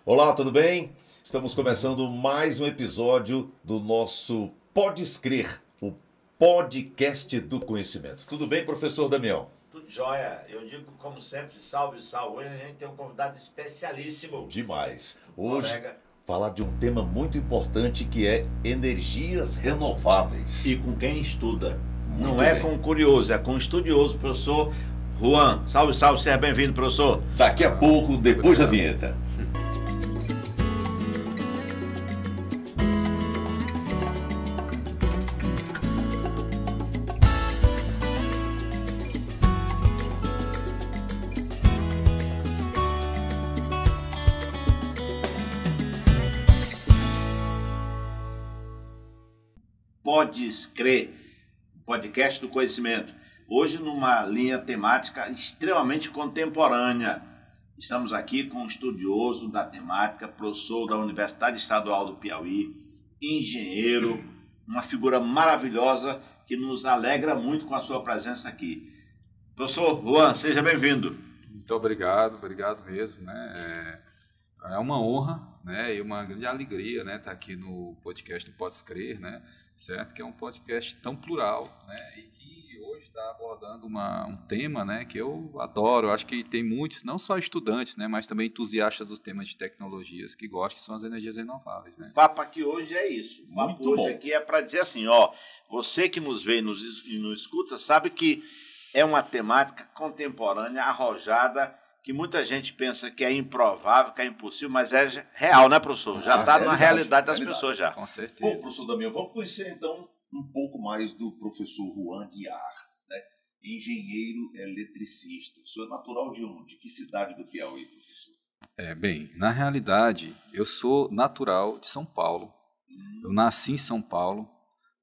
Olá, tudo bem? Estamos começando mais um episódio do nosso Podes Crer, o podcast do conhecimento. Tudo bem, professor Damião? Tudo jóia. Eu digo, como sempre, salve, salve. Hoje a gente tem um convidado especialíssimo. Demais. Hoje, falar de um tema muito importante que é energias renováveis. E com quem estuda. Muito Não é bem. com o curioso, é com o estudioso, professor Juan. Salve, salve, seja bem-vindo, professor. Daqui a pouco, depois da vinheta. Podes Crer, podcast do conhecimento. Hoje numa linha temática extremamente contemporânea. Estamos aqui com um estudioso da temática, professor da Universidade Estadual do Piauí, engenheiro, uma figura maravilhosa que nos alegra muito com a sua presença aqui. Professor Juan, seja bem-vindo. Muito obrigado mesmo, né? É uma honra, né? E uma grande alegria, né? Estar aqui no podcast do Podes Crer, né? Certo? Que é um podcast tão plural, né? E que hoje está abordando um tema, né? Que eu adoro. Eu acho que tem muitos, não só estudantes, né? Mas também entusiastas dos temas de tecnologias que gostam, que são as energias renováveis, né? O papo aqui hoje é isso. O papo Muito hoje bom. aqui é para dizer assim, ó, você que nos vê e nos escuta sabe que é uma temática contemporânea, arrojada, que muita gente pensa que é improvável, que é impossível, mas é real, né, professor? Já está na realidade das pessoas já. Com Bom, certeza. professor Damião, vamos conhecer então um pouco mais do professor Juan Guiar, né? Engenheiro eletricista. O senhor é natural de onde? Que cidade do Piauí, professor? Bem, na realidade, eu sou natural de São Paulo. Eu nasci em São Paulo,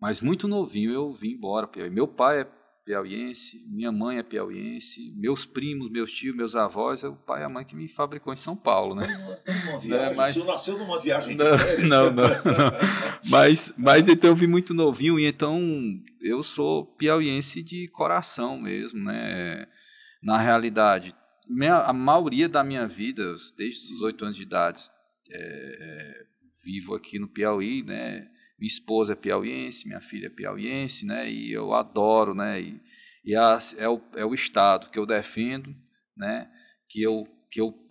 mas muito novinho eu vim embora. Piauí. Meu pai é piauiense, minha mãe é piauiense, meus primos, meus tios, meus avós, é o pai e a mãe que me fabricou em São Paulo, né? Uma viagem. mas- O senhor nasceu numa viagem de Não, férias? não. Mas então eu vim muito novinho e então eu sou piauiense de coração mesmo, né? Na realidade, a maioria da minha vida, desde os 18 anos de idade, vivo aqui no Piauí, né? Minha esposa é piauiense, minha filha é piauiense, né? E eu adoro, né? É o estado que eu defendo, né? Que eu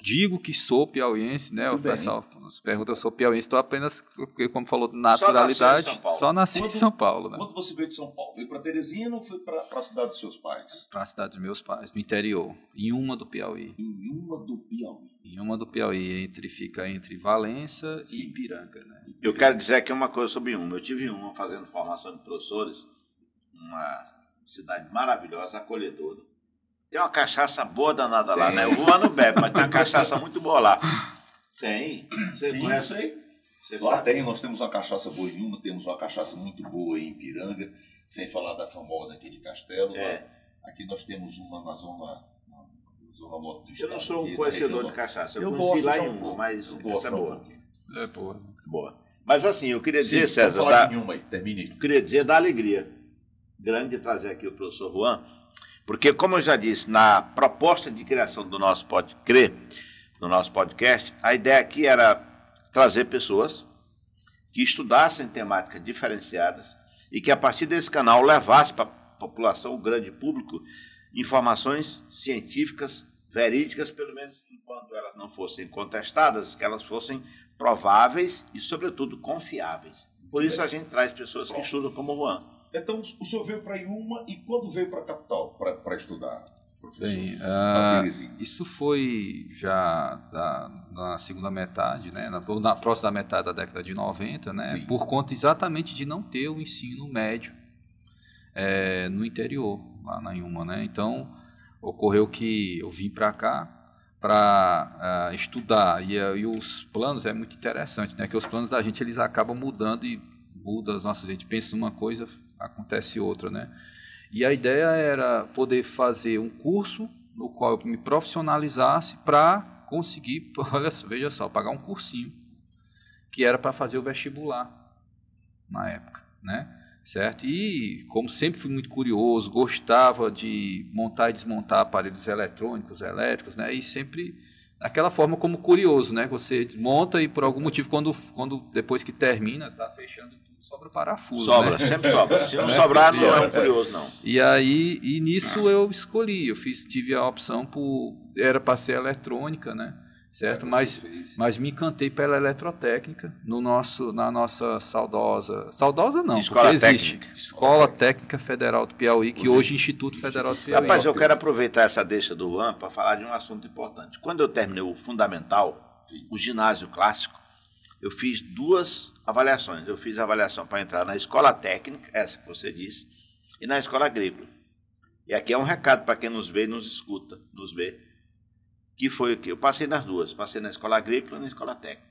digo que sou piauiense, né? Muito O bem. pessoal nos pergunta, eu sou piauiense, estou apenas, porque, como falou, naturalidade, São Paulo. só nasci em São Paulo, né? Quando você veio de São Paulo, veio para Teresina ou foi para a cidade dos seus pais? Para a cidade dos meus pais, no interior, em uma do Piauí. Em uma do Piauí. Em uma do Piauí, fica entre Valença e Sim. Ipiranga, né? Eu quero dizer aqui uma coisa sobre uma. Eu tive uma fazendo formação de professores, uma cidade maravilhosa, acolhedora. Tem uma cachaça boa danada lá, né? O Juan não bebe, mas tem uma cachaça muito boa lá. Tem. Você Sim, eu conhece? sei. Você Lá sabe? nós temos uma cachaça boa em uma, temos uma cachaça muito boa em Ipiranga, sem falar da famosa aqui de Castelo. É. Lá. Aqui nós temos uma na zona norte do Eu estado. não sou aqui, um na conhecedor região de norte. cachaça. Eu Eu conheci gosto lá já em um uma, pouco. mas Eu gosto essa é já um boa. pouquinho. Boa. Boa. Mas assim, eu queria dizer, Sim, César, vamos falar da, de uma aí, termine. eu queria dizer da alegria grande de trazer aqui o professor Juan, porque, como eu já disse, na proposta de criação do nosso Pode Crer, do nosso podcast, a ideia aqui era trazer pessoas que estudassem temáticas diferenciadas e que, a partir desse canal, levasse para a população, o grande público, informações científicas, verídicas, pelo menos enquanto elas não fossem contestadas, que elas fossem prováveis e, sobretudo, confiáveis. Por isso a gente traz pessoas que estudam como o Juan. Então, o senhor veio para Iuma e quando veio para a capital para estudar, professor? Bem, Na Teresina. isso foi já na segunda metade, né? Na próxima metade da década de 90, né? Sim. Por conta exatamente de não ter o ensino médio no interior, lá na Iuma, né? Então, ocorreu que eu vim para cá para estudar e os planos é muito interessante, né? Que os planos da gente eles acabam mudando e muda as nossas. A gente pensa numa coisa, acontece outra, né? E a ideia era poder fazer um curso no qual eu me profissionalizasse para conseguir, olha, veja só, pagar um cursinho que era para fazer o vestibular na época, né? Certo? E, como sempre fui muito curioso, gostava de montar e desmontar aparelhos eletrônicos, elétricos, né? E sempre aquela forma como curioso, né? Você monta e por algum motivo, quando depois que termina, tá fechando tudo, sobra parafuso. Sobra, né? sempre sobra. Se não sobrar, não é um curioso, não. E nisso eu escolhi, tive a opção era para ser eletrônica, né? Certo? Mas me encantei pela eletrotécnica na nossa saudosa não, Escola porque existe. Técnica. Escola Técnica Federal do Piauí, que hoje é Instituto Federal do Piauí. Rapaz, eu quero aproveitar essa deixa do Juan para falar de um assunto importante. Quando eu terminei o fundamental, o ginásio clássico, eu fiz 2 avaliações. Eu fiz a avaliação para entrar na escola técnica, essa que você disse, e na escola agrícola. E aqui é um recado para quem nos vê e nos escuta, nos vê, que foi o quê? Eu passei nas 2, passei na escola agrícola e na escola técnica.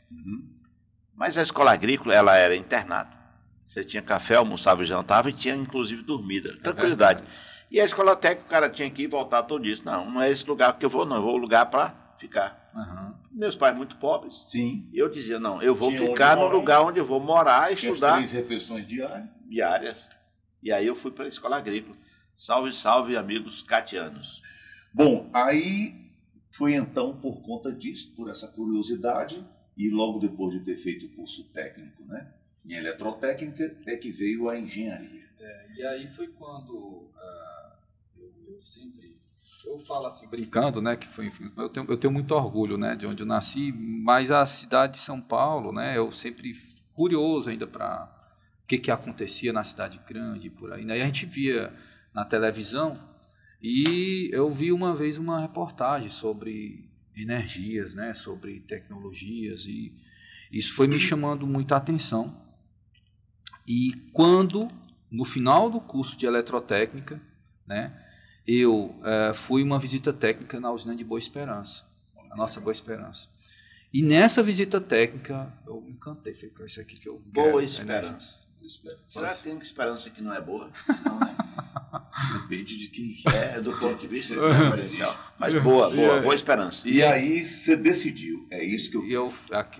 Mas a escola agrícola, ela era internato. Você tinha café, almoçava e jantava e tinha, inclusive, dormida. Tranquilidade. E a escola técnica, o cara tinha que ir e voltar todo dia. Não é esse lugar que eu vou, não. Eu vou lugar para ficar. Meus pais muito pobres. Sim. E eu dizia, não, eu vou Tinha ficar onde no lugar onde eu vou morar e Tinha estudar. 3 refeições Diárias. E aí eu fui para a escola agrícola. Salve, salve, amigos catianos. Bom, aí foi então por conta disso, por essa curiosidade, e logo depois de ter feito o curso técnico, né, em eletrotécnica, é que veio a engenharia. E aí foi quando eu sempre... Eu falo assim, brincando, né, que eu tenho muito orgulho, né, de onde eu nasci, mas a cidade de São Paulo, né, eu sempre curioso ainda para o que acontecia na cidade grande, por aí, né, e a gente via na televisão, e eu vi uma vez uma reportagem sobre energias, né, sobre tecnologias, e isso foi me chamando muita atenção. E quando, no final do curso de eletrotécnica, né, eu fui uma visita técnica na usina de Boa Esperança, a nossa Boa Esperança. E nessa visita técnica, eu me encantei, falei, isso aqui que eu quero. Boa Esperança. Será que tem esperança que não é boa? Não, né? Depende de quem do ponto de vista diferencial. Mas boa esperança. E aí você decidiu, é isso que eu... E eu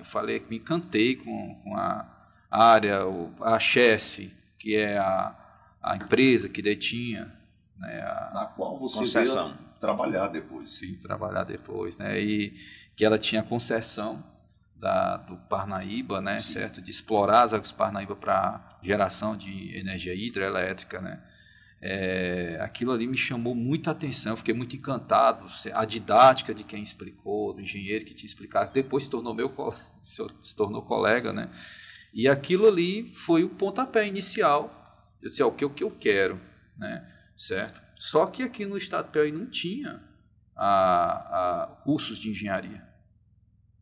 falei que me encantei com a área, a Chesf, que é a empresa que detinha, né, na qual você concessão. veio trabalhar depois. Sim, trabalhar depois, né, e que ela tinha concessão do Parnaíba, né, certo, de explorar as águas do Parnaíba para geração de energia hidrelétrica, né. Aquilo ali me chamou muita atenção, eu fiquei muito encantado, a didática de quem explicou, do engenheiro que tinha explicado, depois se tornou colega, né, e aquilo ali foi o pontapé inicial. Eu disse, o que eu quero, né, certo? Só que aqui no estado do Piauí não tinha cursos de engenharia.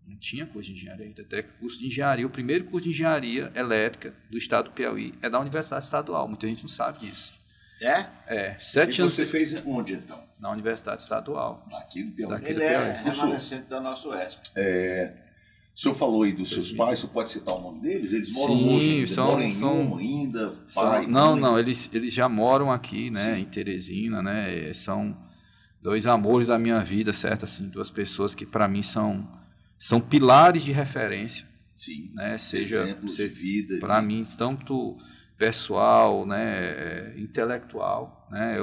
Não tinha curso de engenharia, até curso de engenharia. O primeiro curso de engenharia elétrica do estado do Piauí é da Universidade Estadual. Muita gente não sabe disso. É? 7 anos. E você fez onde, então? Na Universidade Estadual. Aqui do Piauí. Ele é remanescente da nossa UESP. O senhor falou aí dos seus pais, o senhor pode citar o nome deles? Eles moram hoje, moram em uma ainda? Pai, não, eles já moram aqui, né, em Teresina, né, são 2 amores da minha vida, certo? Assim, 2 pessoas que para mim são pilares de referência. Sim, né? Seja exemplos de vida. Para mim, tanto pessoal, né, intelectual, né?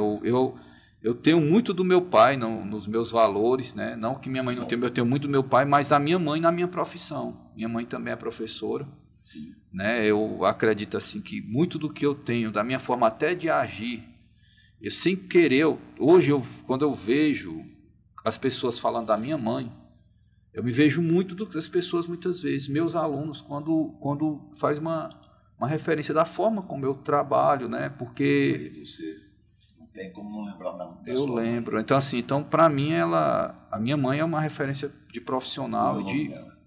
Eu tenho muito do meu pai nos meus valores, né? Não que minha mãe não tenha, eu tenho muito do meu pai, mas a minha mãe na minha profissão. Minha mãe também é professora. Sim. Né? Eu acredito assim que muito do que eu tenho, da minha forma até de agir, eu sem querer, hoje quando eu vejo as pessoas falando da minha mãe, eu me vejo muito das pessoas muitas vezes, meus alunos, quando faz uma referência da forma como eu trabalho, né? Porque e você não tem como não lembrar da eu lembro. Mãe. Então assim, para mim a minha mãe é uma referência de profissional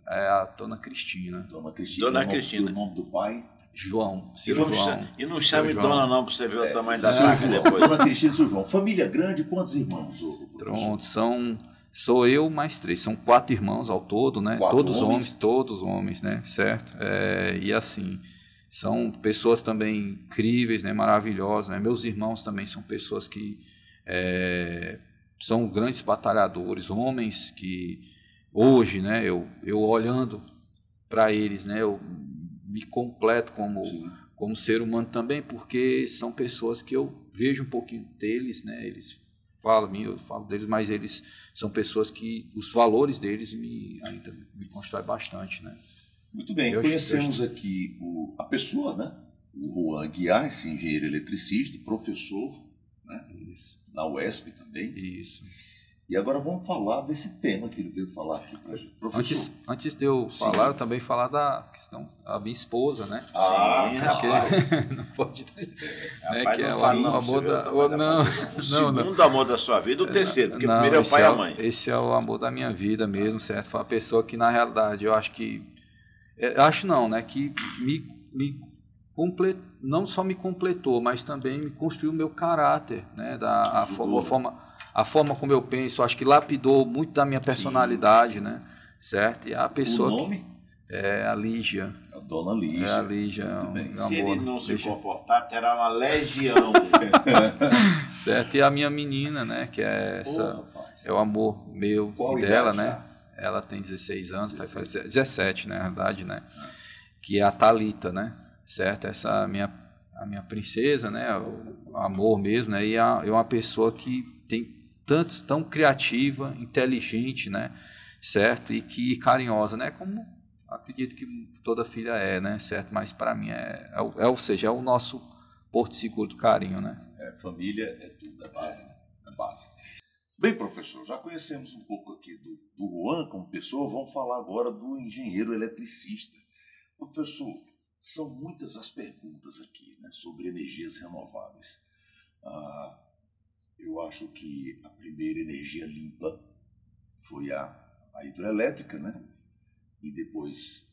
a Dona Cristina. Dona Cristina. O nome do pai? João. E não chame Dona não para você ver o tamanho da placa depois. Dona Cristina e seu João. Família grande, quantos irmãos? Pronto, sou eu mais 3, são 4 irmãos ao todo, né? Todos homens, né? Certo? E assim, são pessoas também incríveis, né? Maravilhosas, né? Meus irmãos também são pessoas que são grandes batalhadores, homens que hoje, né? Eu olhando para eles, né? Eu me completo como ser humano também, porque são pessoas que eu vejo um pouquinho deles, né? Eles eu falo deles, mas eles são pessoas que os valores deles ainda me constroem bastante, né? Muito bem, conhecemos aqui a pessoa, né? O Juan Aguiar, esse engenheiro eletricista, professor, né? Isso. Na UESP também. Isso. E agora vamos falar desse tema que ele veio falar aqui para a gente. Professor. Antes de eu falar, eu também falar da questão da minha esposa, né? Ah, porque não pode né, que é o amor da... O segundo amor da sua vida, o terceiro, porque primeiro é o pai e a mãe. Esse é o amor da minha vida mesmo, certo? Foi uma pessoa que, na realidade, eu acho que... Acho não, né? Que me completou, não só me completou, mas também me construiu o meu caráter, né? A forma como eu penso, acho que lapidou muito da minha personalidade, sim, né? Certo? E a pessoa... O nome? É a Lígia. A dona Lígia. É a Lígia. Muito bem. Se ele não se comportar, terá uma legião. Certo? E a minha menina, né? Que é essa... é o amor meu e dela, né? Já? Ela tem 16 anos, vai fazer 17, né, na verdade, né? Que é a Thalita, né? Certo? Essa a minha princesa, né? O amor mesmo, né? E é uma pessoa que tem tão criativa, inteligente, né? Certo? E que carinhosa, né? Como acredito que toda filha é, né? Certo? Mas para mim ou seja, é o nosso porto seguro do carinho, né? Família é tudo, é base, né? É base. Bem, professor, já conhecemos um pouco aqui do Juan como pessoa, vamos falar agora do engenheiro eletricista. Professor, são muitas as perguntas aqui, né, sobre energias renováveis. Eu acho que a primeira energia limpa foi a hidrelétrica, né? E depois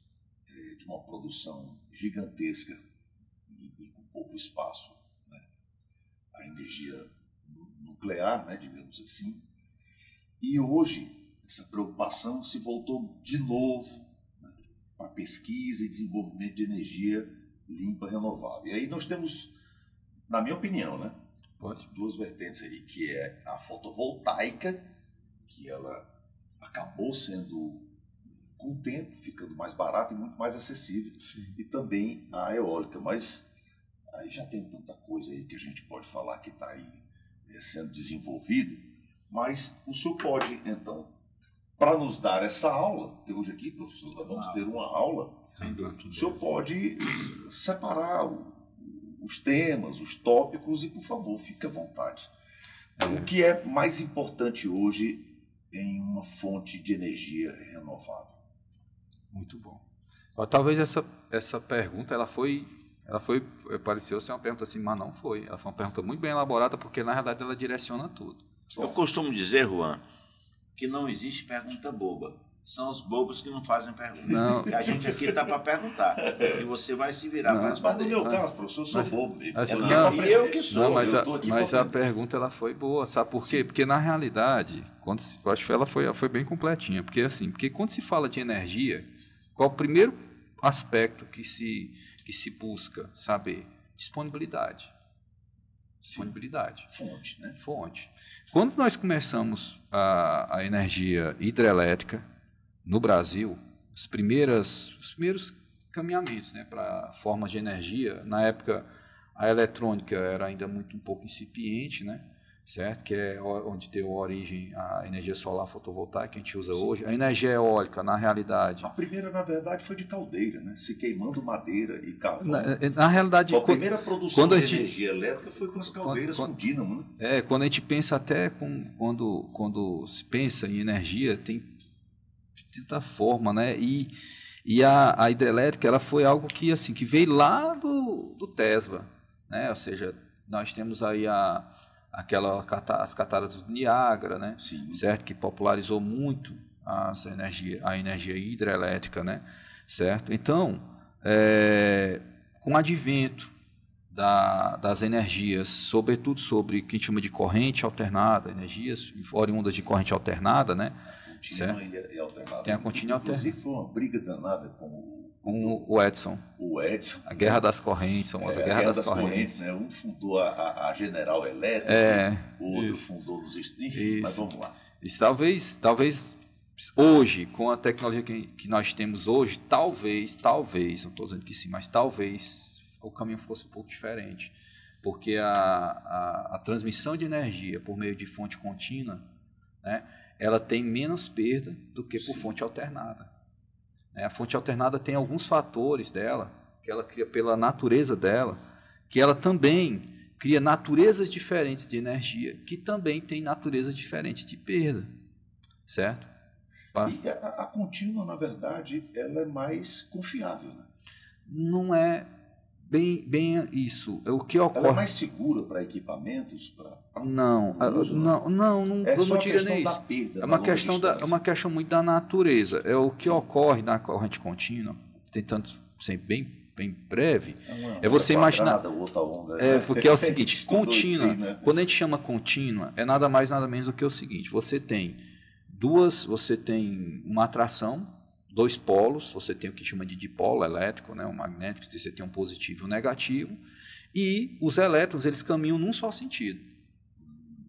de uma produção gigantesca e com pouco espaço, né? A energia nuclear, né, digamos assim. E hoje essa preocupação se voltou de novo, né, para pesquisa e desenvolvimento de energia limpa, renovável. E aí nós temos, na minha opinião, né, duas vertentes aí, que é a fotovoltaica, que ela acabou sendo, com o tempo, ficando mais barata e muito mais acessível. Sim. E também a eólica, mas aí já tem tanta coisa aí que a gente pode falar que está aí sendo desenvolvido, mas o senhor pode, então, para nos dar essa aula, que hoje aqui, professor, nós vamos ter uma aula, o senhor pode separar os temas, os tópicos e, por favor, fique à vontade. O que é mais importante hoje em uma fonte de energia renovável? Muito bom. Talvez essa pergunta pareceu ser uma pergunta assim, mas não foi. Ela foi uma pergunta muito bem elaborada, porque na realidade ela direciona tudo. Eu costumo dizer, Juan, que não existe pergunta boba. São os bobos que não fazem pergunta. Não. E a gente aqui está para perguntar. E você vai se virar para responder. Mas no meu caso, professor, eu sou bobo. Eu que sou. Não, mas a pergunta ela foi boa, sabe por quê? Sim. Porque na realidade, eu acho que ela foi bem completinha. Porque quando se fala de energia, qual é o primeiro aspecto que se busca saber? Disponibilidade. Disponibilidade. Fonte, né? Fonte. Quando nós começamos a energia hidrelétrica no Brasil, os primeiros caminhamentos, né, para formas de energia, na época a eletrônica era ainda um pouco incipiente, né? Certo? Que é onde deu origem a energia solar fotovoltaica que a gente usa hoje. A energia eólica, na realidade... A primeira, na verdade, foi de caldeira, né? Se queimando madeira e carvão. Na realidade... A primeira produção de energia elétrica foi com as caldeiras, com dínamo, né? Quando a gente pensa até... Quando se pensa em energia, tem tanta forma, né? E a hidrelétrica, ela foi algo que veio lá do Tesla, né? Ou seja, nós temos aí as cataratas do Niágara, né? Sim. Certo? Que popularizou muito a energia hidrelétrica, né? Certo? Então, com o advento das energias, sobretudo sobre o que a gente chama de corrente alternada, energias oriundas de corrente alternada, né? Contínua e alternada. Tem a contínua e alternada. Inclusive foi uma briga danada com o Edson. O Edson. A Guerra das Correntes, a Guerra das Correntes. Né? Um fundou a General Elétrica, o outro fundou os enfim, mas vamos lá. Isso, talvez hoje, com a tecnologia que nós temos hoje, talvez, não estou dizendo que sim, mas talvez o caminho fosse um pouco diferente. porque a transmissão de energia por meio de fonte contínua, né, ela tem menos perda do que por fonte alternada. A fonte alternada tem alguns fatores dela, que ela cria pela natureza dela, que ela também cria naturezas diferentes de energia, que também tem naturezas diferentes de perda, certo? E a contínua, na verdade, ela é mais confiável, né? Não é bem isso. O que ocorre... Ela é mais segura para equipamentos? Não, eu não diria nem isso. Perda, é uma questão muito da natureza. É o que ocorre na corrente contínua, tentando ser bem breve, é você imaginar... Outra onda, porque é o seguinte, contínua, né? quando a gente chama contínua, é nada mais, nada menos do que o seguinte, você tem uma atração, dois polos, você tem o que chama de dipolo elétrico, né, o magnético, você tem um positivo e um negativo, e os elétrons, eles caminham num só sentido.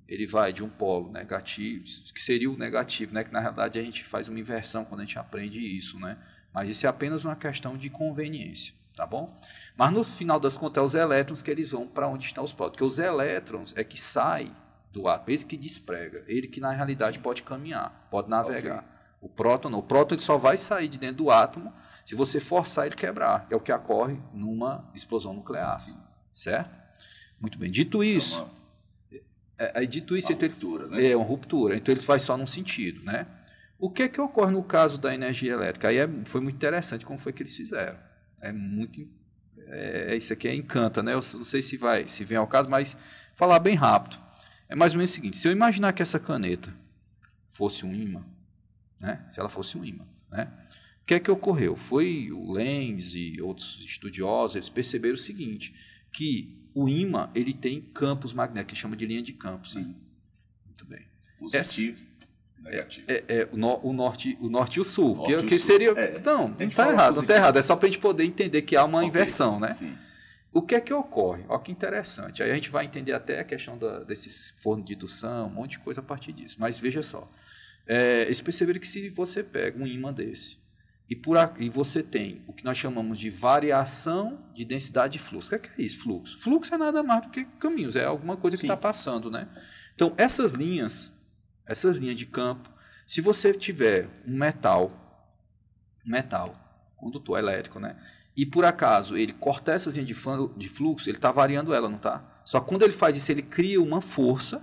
Ele vai de um polo negativo, que seria o negativo, né, que na realidade a gente faz uma inversão quando a gente aprende isso, né, mas isso é apenas uma questão de conveniência, tá bom? Mas no final das contas é os elétrons que eles vão para onde estão os prótons, porque os elétrons é que saem do átomo, ele que desprega, ele que na realidade pode caminhar, pode navegar. Okay. O próton não. O próton ele só vai sair de dentro do átomo se você forçar ele quebrar, que é o que ocorre numa explosão nuclear. Sim. Certo? Muito bem. Dito isso, ruptura, né? É uma ruptura. Então ele vai só num sentido, né? O que é que ocorre no caso da energia elétrica? Aí foi muito interessante como foi que eles fizeram. Isso aqui encanta, né? Eu não sei se vem ao caso, mas falar bem rápido. É mais ou menos o seguinte: se eu imaginar que essa caneta fosse um ímã, né? Se ela fosse um ímã, né? O que é que ocorreu? Foi o Lenz e outros estudiosos, eles perceberam o seguinte, que o ímã ele tem campos magnéticos, que chama de linha de campos. Sim. Muito bem. Positivo, negativo. O norte e o sul. Norte que e seria... sul. Não está errado, não está errado. É só para a gente poder entender que há uma inversão, né? Sim. O que é que ocorre? Olha que interessante. Aí a gente vai entender até a questão desses fornos de indução, um monte de coisa a partir disso. Mas veja só. Eles perceberam que se você pega um ímã desse e você tem o que nós chamamos de variação de densidade de fluxo. O que é isso, fluxo? Fluxo é nada mais do que caminhos, é alguma coisa que está passando, né? Então, essas linhas de campo, se você tiver um metal, condutor elétrico, né? E por acaso ele cortar essas linhas de fluxo, ele está variando ela, não está? Só que quando ele faz isso, ele cria uma força,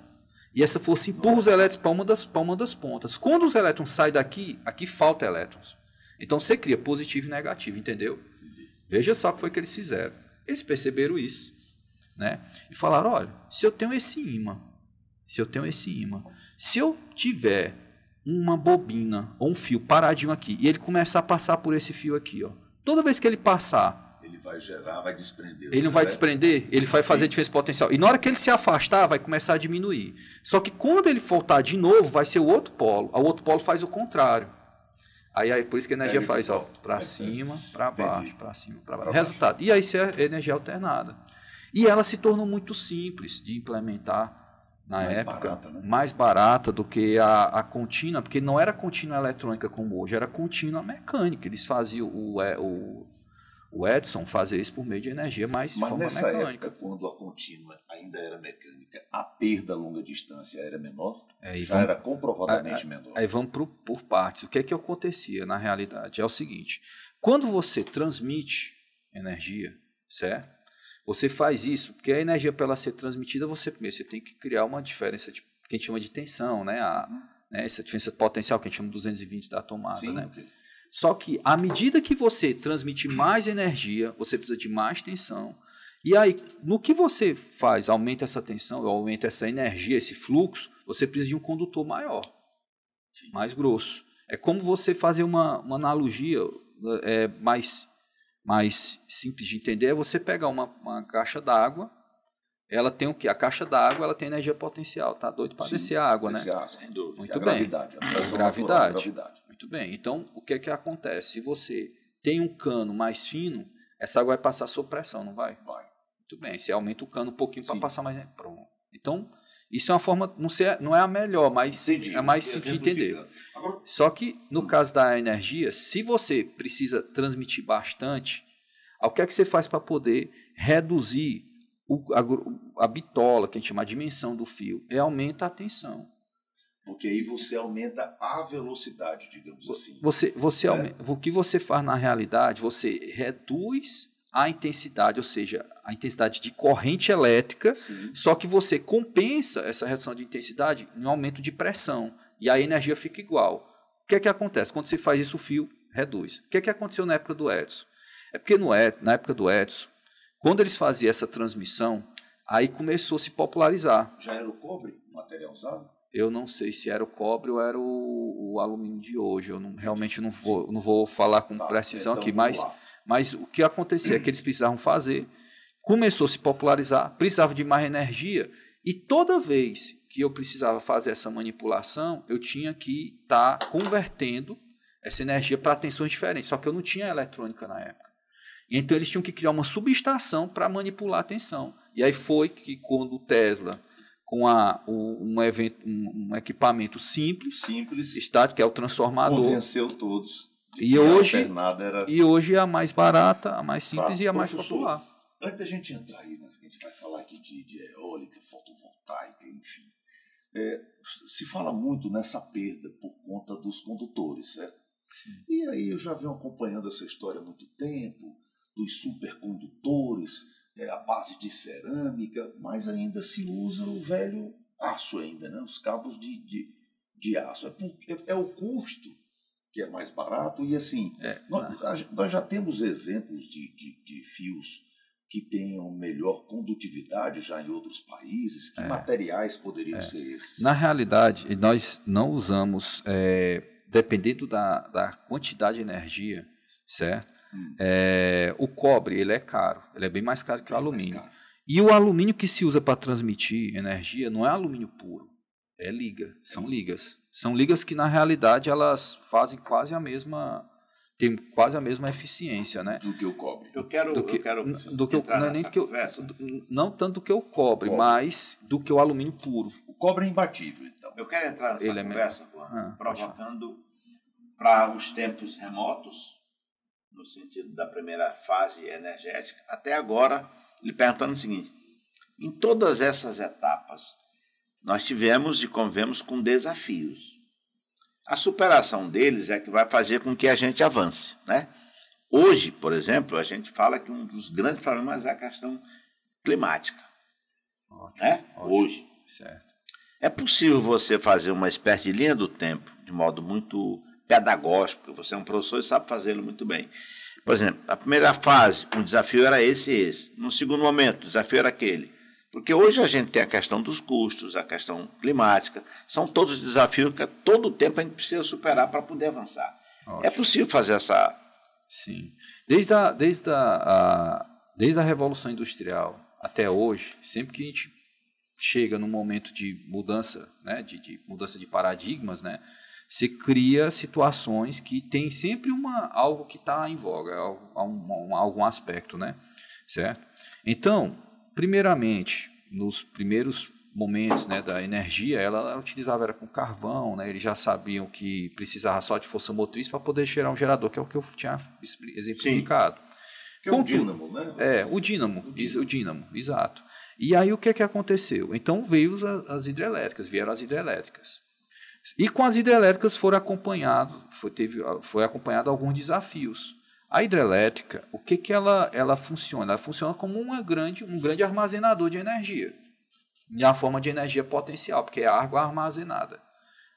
e essa força empurra os elétrons para uma das pontas. Quando os elétrons saem daqui, aqui falta elétrons. Então você cria positivo e negativo, entendeu? Veja só o que foi que eles fizeram. Eles perceberam isso, né? E falaram: olha, se eu tenho esse ímã, se eu tiver uma bobina ou um fio paradinho aqui, e ele começar a passar por esse fio aqui, ó, toda vez que ele passar, ele vai gerar, vai desprender. Ele não vai desprender, ele vai fazer diferença potencial. E na hora que ele se afastar, vai começar a diminuir. Só que quando ele voltar de novo, vai ser o outro polo. O outro polo faz o contrário. Aí por isso que a energia faz para cima, para baixo, para cima, para baixo. Resultado. E aí isso é energia alternada. E ela se tornou muito simples de implementar na época. Barata, né? Mais barata do que a contínua, porque não era contínua eletrônica como hoje, era contínua mecânica. Eles faziam o Edison fazia isso por meio de energia, mas de forma nessa mecânica. Época, quando a contínua ainda era mecânica, a perda a longa distância era menor? Era comprovadamente menor. Aí vamos por partes. O que é que acontecia na realidade? É o seguinte: quando você transmite energia, certo? Você faz isso, porque a energia, para ela ser transmitida, você tem que criar uma diferença que a gente chama de tensão, né? Essa diferença potencial que a gente chama de 220 da tomada. Sim, né? okay. Só que, à medida que você transmite mais energia, você precisa de mais tensão. E aí, no que você faz, aumenta essa tensão, aumenta essa energia, esse fluxo, você precisa de um condutor maior, mais grosso. É como você fazer uma analogia mais simples de entender, é você pegar uma caixa d'água, ela tem o quê? A caixa d'água ela tem energia potencial, tá doido para descer a água, né? Muito bem. Gravidade. Muito bem. Então, o que é que acontece? Se você tem um cano mais fino, essa água vai passar sob pressão, não vai? Vai. Muito bem. Você aumenta o cano um pouquinho para passar mais... Pronto. Então, isso é uma forma, não é a melhor, mas é mais simples de entender. Agora, só que, no caso da energia, se você precisa transmitir bastante, o que é que você faz para poder reduzir a bitola, que a gente chama a dimensão do fio, aumenta a tensão. Porque aí você aumenta a velocidade, digamos assim. O que você faz na realidade, você reduz a intensidade, ou seja, a intensidade de corrente elétrica, Sim. só que você compensa essa redução de intensidade em um aumento de pressão. E aí a energia fica igual. O que é que acontece? Quando você faz isso, o fio reduz. O que é que aconteceu na época do Edison? É porque na época do Edison, quando eles faziam essa transmissão, aí começou a se popularizar. Já era o cobre o material usado? Eu não sei se era o cobre ou era o alumínio de hoje. Eu realmente não vou falar com precisão então aqui, mas o que acontecia é que eles precisavam fazer, começou a se popularizar, precisava de mais energia, e toda vez que eu precisava fazer essa manipulação, eu tinha que estar convertendo essa energia para tensões diferentes, só que eu não tinha eletrônica na época. Então eles tinham que criar uma subestação para manipular a tensão. E aí foi que quando o Tesla, com um equipamento simples, estático, que é o transformador, convenceu todos. E hoje é a mais barata, a mais simples e a mais popular. Antes da gente entrar aí, a gente vai falar aqui de eólica, fotovoltaica, enfim. Se fala muito nessa perda por conta dos condutores, certo? Sim. E aí eu já venho acompanhando essa história há muito tempo, dos supercondutores, a base de cerâmica, mas ainda se usa o velho aço ainda, né? Os cabos de aço. É o custo que é mais barato e assim, nós já temos exemplos de fios que tenham melhor condutividade já em outros países. Que materiais poderiam ser esses? Na realidade, nós não usamos, dependendo da quantidade de energia, certo? O cobre, ele é caro, ele é bem mais caro que o alumínio. E o alumínio que se usa para transmitir energia não é alumínio puro, é liga, são ligas. São ligas que, na realidade, elas fazem tem quase a mesma eficiência, né? Do que o cobre. Não tanto do que o cobre, mas do que o alumínio puro. O cobre é imbatível, então. Eu quero entrar nessa conversa, provocando para os tempos remotos, no sentido da primeira fase energética, até agora, lhe perguntando o seguinte: em todas essas etapas, nós tivemos e convivemos com desafios. A superação deles é que vai fazer com que a gente avance, né? Hoje, por exemplo, a gente fala que um dos grandes problemas é a questão climática. Ótimo, né? Ótimo. Hoje. Certo. É possível você fazer uma espécie de linha do tempo de modo muito pedagógico, você é um professor e sabe fazê-lo muito bem. Por exemplo, a primeira fase, um desafio era esse. No segundo momento, o desafio era aquele. Porque hoje a gente tem a questão dos custos, a questão climática, são todos desafios que a todo tempo a gente precisa superar para poder avançar. Ótimo. É possível fazer essa... Sim. Desde a Revolução Industrial até hoje, sempre que a gente chega num momento de mudança, né, de mudança de paradigmas, né, se cria situações que tem sempre algo que está em voga, algum aspecto, né, certo? Então, primeiramente, nos primeiros momentos, né, da energia, ela utilizava com carvão, né, eles já sabiam que precisava só de força motriz para poder gerar um gerador, que é o que eu tinha exemplificado. Sim. Que é o dínamo, né? O dínamo, exato. E aí o que aconteceu? Então vieram as hidrelétricas. E com as hidrelétricas foi acompanhado alguns desafios. A hidrelétrica, o que ela funciona? Ela funciona como um grande armazenador de energia, na forma de energia potencial, porque é água armazenada.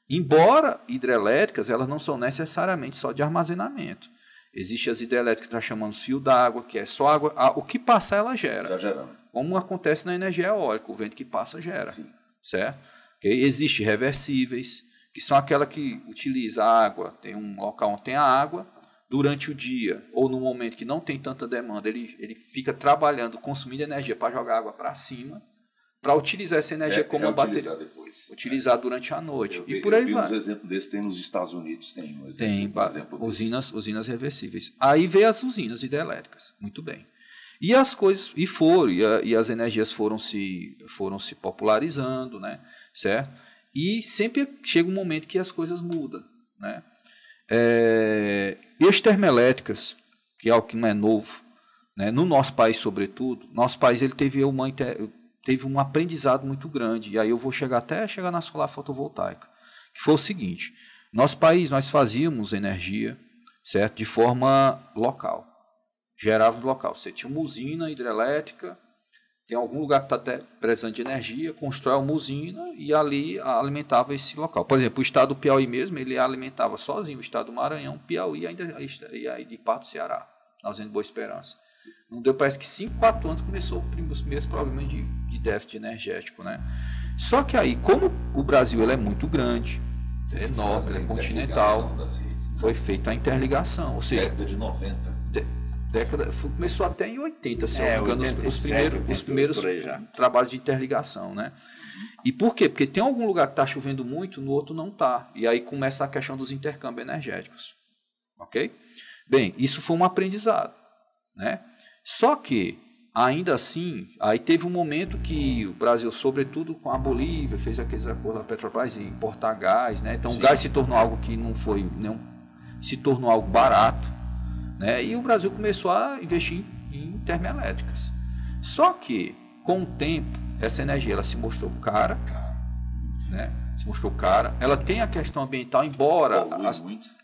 Embora hidrelétricas, elas não são necessariamente só de armazenamento. Existem as hidrelétricas que nós chamamos fio d'água, que é só água, o que passar ela gera. Como acontece na energia eólica, o vento que passa gera. Sim. Certo? Existem reversíveis, que são aquela que utiliza a água, tem um local onde tem a água, durante o dia, ou no momento que não tem tanta demanda, ele fica trabalhando, consumindo energia para jogar água para cima, para utilizar essa energia como uma bateria. Utilizar durante a noite. E por aí vai. Uns exemplos desses tem nos Estados Unidos, tem um exemplo usinas reversíveis. Aí veio as usinas hidrelétricas. Muito bem. E as coisas, e as energias foram se popularizando, né? Certo? E sempre chega um momento que as coisas mudam, né? E as termoelétricas, que é algo que não é novo, né? No nosso país, sobretudo, nosso país ele teve um aprendizado muito grande, e aí eu vou chegar na solar fotovoltaica, que foi o seguinte: nosso país, nós fazíamos energia, certo, de forma local, gerávamos local. Você tinha uma usina hidrelétrica, tem algum lugar que está até precisando de energia, constrói uma usina e ali alimentava esse local. Por exemplo, o estado do Piauí mesmo, ele alimentava sozinho o estado do Maranhão, Piauí e aí de parte do Ceará, na usina de Boa Esperança. Não deu, parece que 5, 4 anos começou os primeiros problemas de déficit energético, né? Só que aí, como o Brasil ele é muito grande, é enorme, é continental, foi feita a interligação. Ou seja, década de 90. Começou até em 80, se eu não me engano, os primeiros trabalhos de interligação, né? E por quê? Porque tem algum lugar que está chovendo muito, no outro não está. E aí começa a questão dos intercâmbios energéticos. Ok? Bem, isso foi um aprendizado, né? Só que, ainda assim, aí teve um momento que o Brasil, sobretudo com a Bolívia, fez aqueles acordos da Petrobras em importar gás, né? Então, o gás se tornou algo que não foi, se tornou algo barato, né? E o Brasil começou a investir em termoelétricas. Só que, com o tempo, essa energia ela se mostrou cara, né? Se mostrou cara. Ela tem a questão ambiental, embora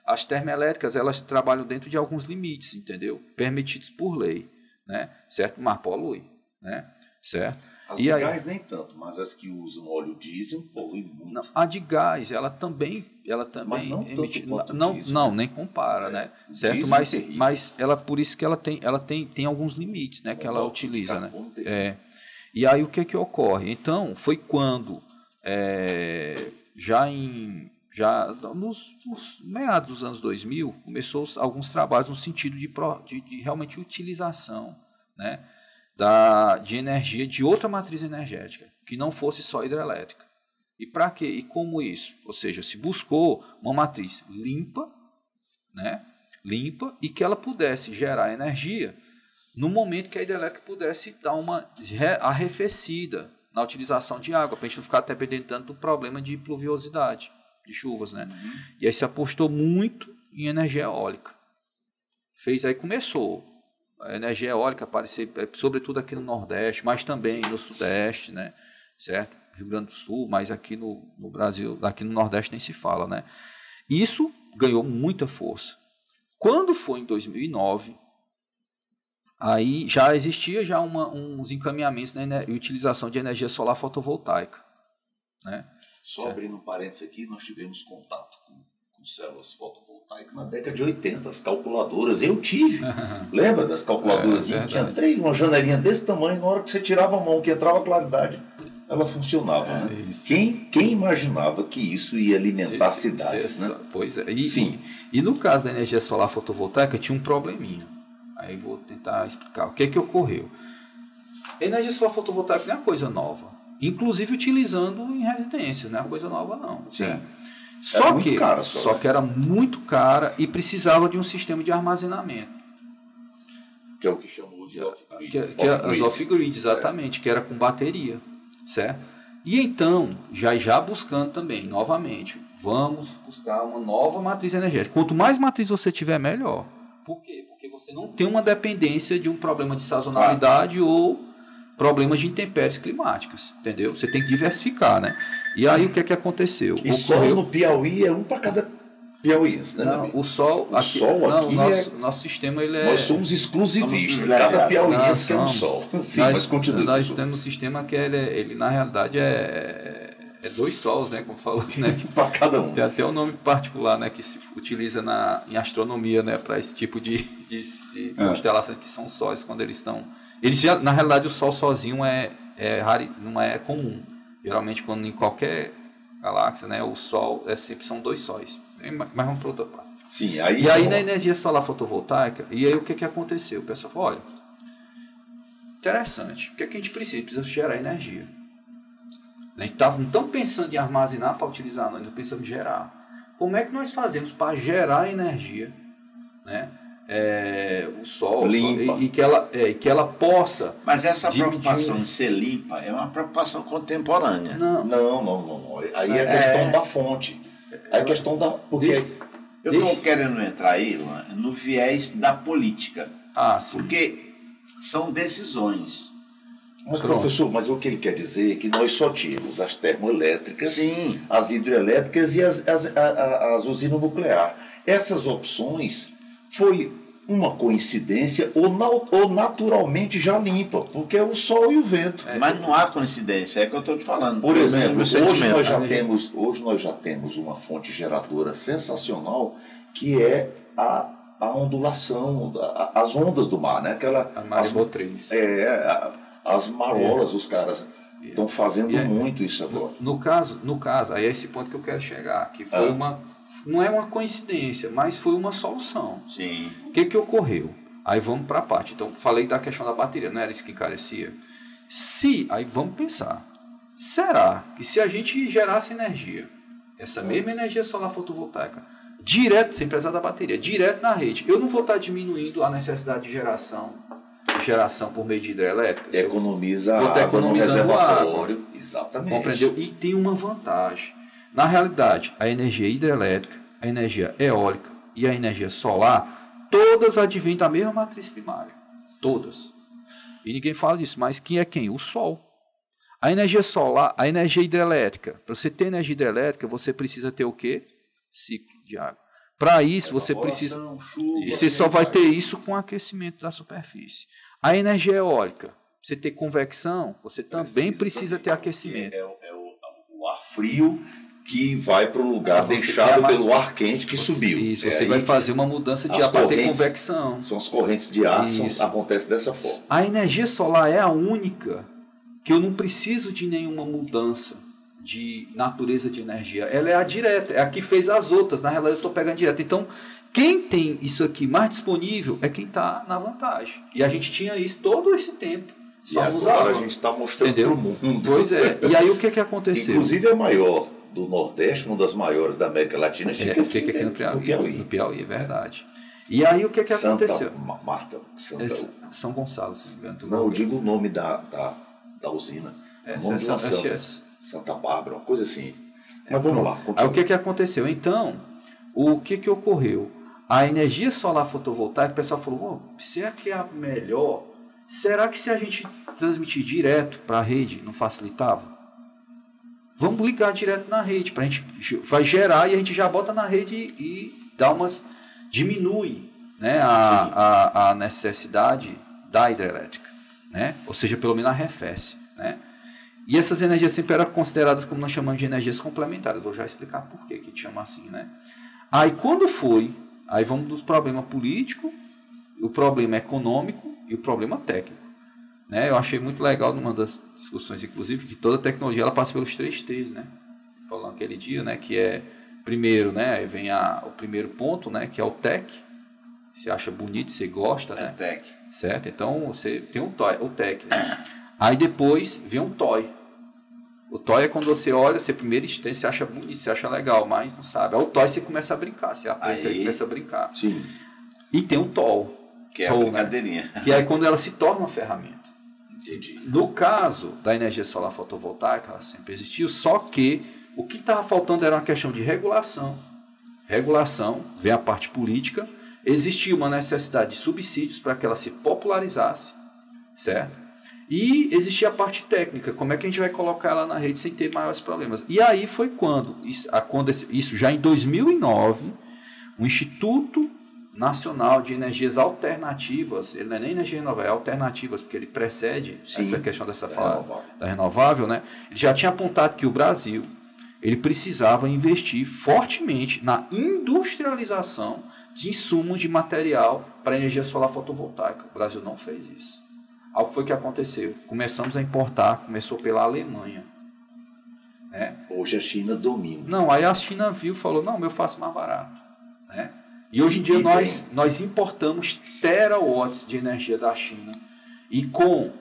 as termoelétricas elas trabalham dentro de alguns limites, entendeu? Permitidos por lei, né? Certo? Mas polui, né? Certo? As de gás nem tanto, mas as que usam óleo diesel poluem muito. Não, a de gás, ela também mas não emite, diesel, não, nem compara, né? Certo? Mas ela, por isso que ela tem alguns limites, né, que ela utiliza, né? E aí o que ocorre? Então, foi quando já nos meados dos anos 2000, começou alguns trabalhos no sentido de realmente utilização, né, de energia de outra matriz energética, que não fosse só hidrelétrica. E para quê? E como isso? Ou seja, se buscou uma matriz limpa, né, limpa, e que ela pudesse gerar energia no momento que a hidrelétrica pudesse dar uma arrefecida na utilização de água, para a gente não ficar dependendo tanto do problema de pluviosidade, de chuvas, né? E aí se apostou muito em energia eólica. Aí começou a energia eólica aparecer, sobretudo aqui no Nordeste, mas também no Sudeste, né? Certo? Rio Grande do Sul, mas aqui no Brasil, aqui no Nordeste nem se fala, né? Isso ganhou muita força. Quando foi em 2009, aí já existia uns encaminhamentos na utilização de energia solar fotovoltaica, né? Só abrindo um parênteses aqui, nós tivemos contato com células fotovoltaicas na década de 80, as calculadoras, eu tive. Lembra das calculadoras? Tinha uma janelinha desse tamanho, na hora que você tirava a mão, que entrava a claridade, ela funcionava, né? Quem imaginava que isso ia alimentar cidades, né? Pois é. E no caso da energia solar fotovoltaica, tinha um probleminha. Aí vou tentar explicar o que ocorreu. A energia solar fotovoltaica não é uma coisa nova. Inclusive utilizando em residências, não é uma coisa nova não. Sim. Só que era muito cara e precisava de um sistema de armazenamento. Que é o que chamamos de off-grid. Que é as off-grid, exatamente, que era com bateria. Certo? E então, já buscando também, novamente, vamos buscar uma nova matriz energética. Quanto mais matriz você tiver, melhor. Por quê? Porque você não tem uma dependência de um problema de sazonalidade ou problemas de intempéries climáticas, entendeu? Você tem que diversificar, né? E aí o que aconteceu? E sol no Piauí é um para cada piauiense, né? Não, o sol aqui nosso sistema ele é... Nós somos exclusivistas, cada piauiense quer um sol. Sim, mas continua. Nós temos um sistema que ele na realidade é 2 sols, né? Como falou, né? Para cada um. Tem até um nome particular, né? Que se utiliza em astronomia, né? Para esse tipo de constelações que são sóis quando eles estão... na realidade, o Sol sozinho não é comum. Geralmente, quando em qualquer galáxia, né, o Sol sempre são 2 sóis. Mas vamos para outra parte. Sim, e aí, na energia solar fotovoltaica, e aí o que aconteceu? O pessoal falou, olha, interessante, o que a gente precisa? Precisa gerar energia. A gente não estamos pensando em armazenar para utilizar, nós estamos pensando em gerar. Como é que nós fazemos para gerar energia, né? O sol e que ela possa. Mas essa preocupação em ser limpa é uma preocupação contemporânea. Não. Aí é a questão da fonte. É a questão da. Porque eu estou querendo entrar aí no viés da política. Sim. Porque são decisões. Mas, professor, mas o que ele quer dizer é que nós só tínhamos as termoelétricas, sim, as hidrelétricas e as usinas nucleares. Essas opções foi uma coincidência ou naturalmente já limpa, porque é o sol e o vento. Mas não há coincidência, é que eu estou te falando. Por exemplo, hoje nós já temos uma fonte geradora sensacional que é a ondulação, as ondas do mar, né? A maremotriz. As marolas, os caras estão fazendo muito isso agora. No caso, aí é esse ponto que eu quero chegar, que foi não é uma coincidência, mas foi uma solução. Sim. O que ocorreu? Aí vamos para a parte. Então, falei da questão da bateria, não era isso que encarecia? Aí vamos pensar, será que se a gente gerasse energia, essa mesma energia solar fotovoltaica, direto, sem precisar da bateria, direto na rede, eu não vou estar diminuindo a necessidade de geração por meio de hidrelétrica? Economiza vou estar economizando água. Exatamente. Compreendeu? E tem uma vantagem. Na realidade, a energia hidrelétrica, a energia eólica e a energia solar, todas advêm da mesma matriz primária. Todas. E ninguém fala disso, mas quem é quem? O Sol. A energia solar, a energia hidrelétrica. Para você ter energia hidrelétrica, você precisa ter o quê? Ciclo de água. Para isso, você precisa... E você só vai ter isso com aquecimento da superfície. A energia eólica, para você ter convecção, você também precisa ter aquecimento. É o ar frio que vai para o lugar deixado pelo ar quente que subiu. Isso, você vai fazer uma mudança de ar para ter convecção. São as correntes de ar, acontece dessa forma. A energia solar é a única que eu não preciso de nenhuma mudança de natureza de energia. Ela é a direta, é a que fez as outras. Na realidade, eu estou pegando direto. Então, quem tem isso aqui mais disponível é quem está na vantagem. E a gente tinha isso todo esse tempo. Só agora a gente está mostrando para o mundo. Pois é. E aí o que aconteceu? Inclusive a maior do Nordeste, uma das maiores da América Latina, fica aqui no Piauí. No Piauí, é verdade. E aí o que aconteceu? São Gonçalo, se não me engano. Não, eu digo o nome da usina. Santa Bárbara, uma coisa assim. Mas vamos lá. Continua. Aí o que aconteceu? Então, o que ocorreu? A energia solar fotovoltaica, o pessoal falou, será que é a melhor? Será que se a gente transmitir direto para a rede, não facilitava? Vamos ligar direto na rede, a gente vai gerar e a gente já bota na rede e dá diminui, né, a necessidade da hidrelétrica, né? Ou seja, pelo menos arrefece, né? E essas energias sempre eram consideradas como nós chamamos de energias complementares. Vou já explicar por que chama assim, né? Aí quando aí vamos dos problemas políticos, o problema econômico e o problema técnico. Né? Eu achei muito legal numa das discussões, inclusive, que toda tecnologia ela passa pelos 3 T's, né? Falando aquele dia, né? Que é, primeiro, né? Vem o primeiro ponto, né? Que é o tech. Você acha bonito, você gosta, né? Tech. Certo? Então, você tem o tech, né? Aí depois vem um toy. O toy é quando você olha, você primeiro instante, você acha bonito, você acha legal, mas não sabe. Aí o toy você começa a brincar, você aperta e começa a brincar. Sim. E tem o toll. Que é a brincadeirinha. Né? Que é quando ela se torna uma ferramenta. Entendi. No caso da energia solar fotovoltaica, ela sempre existiu, só que o que estava faltando era uma questão de regulação. Regulação, vem a parte política, existia uma necessidade de subsídios para que ela se popularizasse, certo? E existia a parte técnica, como é que a gente vai colocar ela na rede sem ter maiores problemas. E aí foi quando, isso já em 2009, o Instituto Nacional de Energias Alternativas, ele não é nem energia renovável, é alternativas, porque ele precede essa questão dessa fala da renovável, né? Ele já tinha apontado que o Brasil ele precisava investir fortemente na industrialização de insumos de material para energia solar fotovoltaica. O Brasil não fez isso. Algo foi que aconteceu. Começamos a importar, começou pela Alemanha. Né? Hoje a China domina. Não, aí a China viu e falou, não, eu faço mais barato. Né? E hoje em dia nós importamos terawatts de energia da China. E com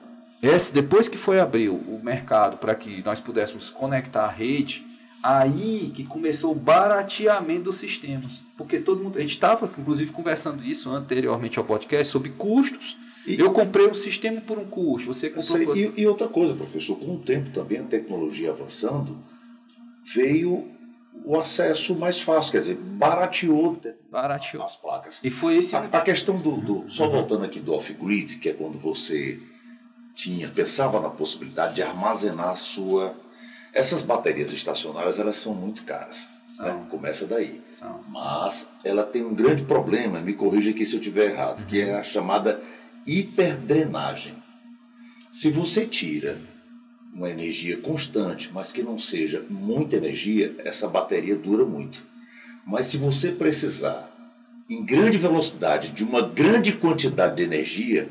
depois que foi abrir o mercado para que nós pudéssemos conectar a rede, aí que começou o barateamento dos sistemas. Porque todo mundo, a gente estava, inclusive, conversando isso anteriormente ao podcast, sobre custos. Eu comprei um sistema por um custo, você comprou por... E outra coisa, professor, com o tempo também, a tecnologia avançando, veio o acesso mais fácil, quer dizer, barateou as placas. E foi esse... A questão só voltando aqui do off-grid, que é quando você pensava na possibilidade de armazenar essas baterias estacionárias, elas são muito caras. Né? Começa daí. Mas ela tem um grande problema, me corrija aqui se eu estiver errado, que é a chamada hiperdrenagem. Se você tira uma energia constante, mas que não seja muita energia, essa bateria dura muito. Mas se você precisar, em grande velocidade, de uma grande quantidade de energia,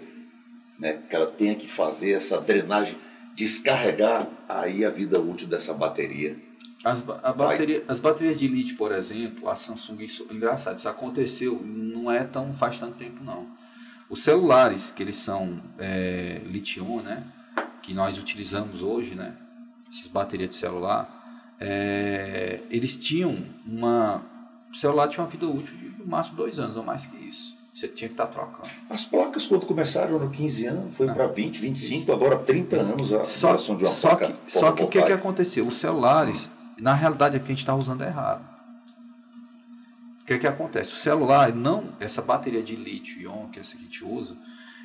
né, que ela tenha que fazer essa drenagem, descarregar, aí a vida útil dessa bateria. As baterias de lítio, por exemplo, a Samsung, engraçado, isso aconteceu, faz tanto tempo não. Os celulares, que eles são lítio, né, que nós utilizamos hoje, né, essas baterias de celular, eles tinham o celular tinha uma vida útil de no máximo 2 anos, ou mais que isso. Você tinha que estar trocando. As placas, quando começaram no 15 anos, foi para 20, 25, agora 30 anos a duração de uma placa. Só que o que aconteceu? Os celulares, na realidade, é porque a gente está usando errado. O que acontece? O celular, essa bateria de lítio-íon, que é essa que a gente usa,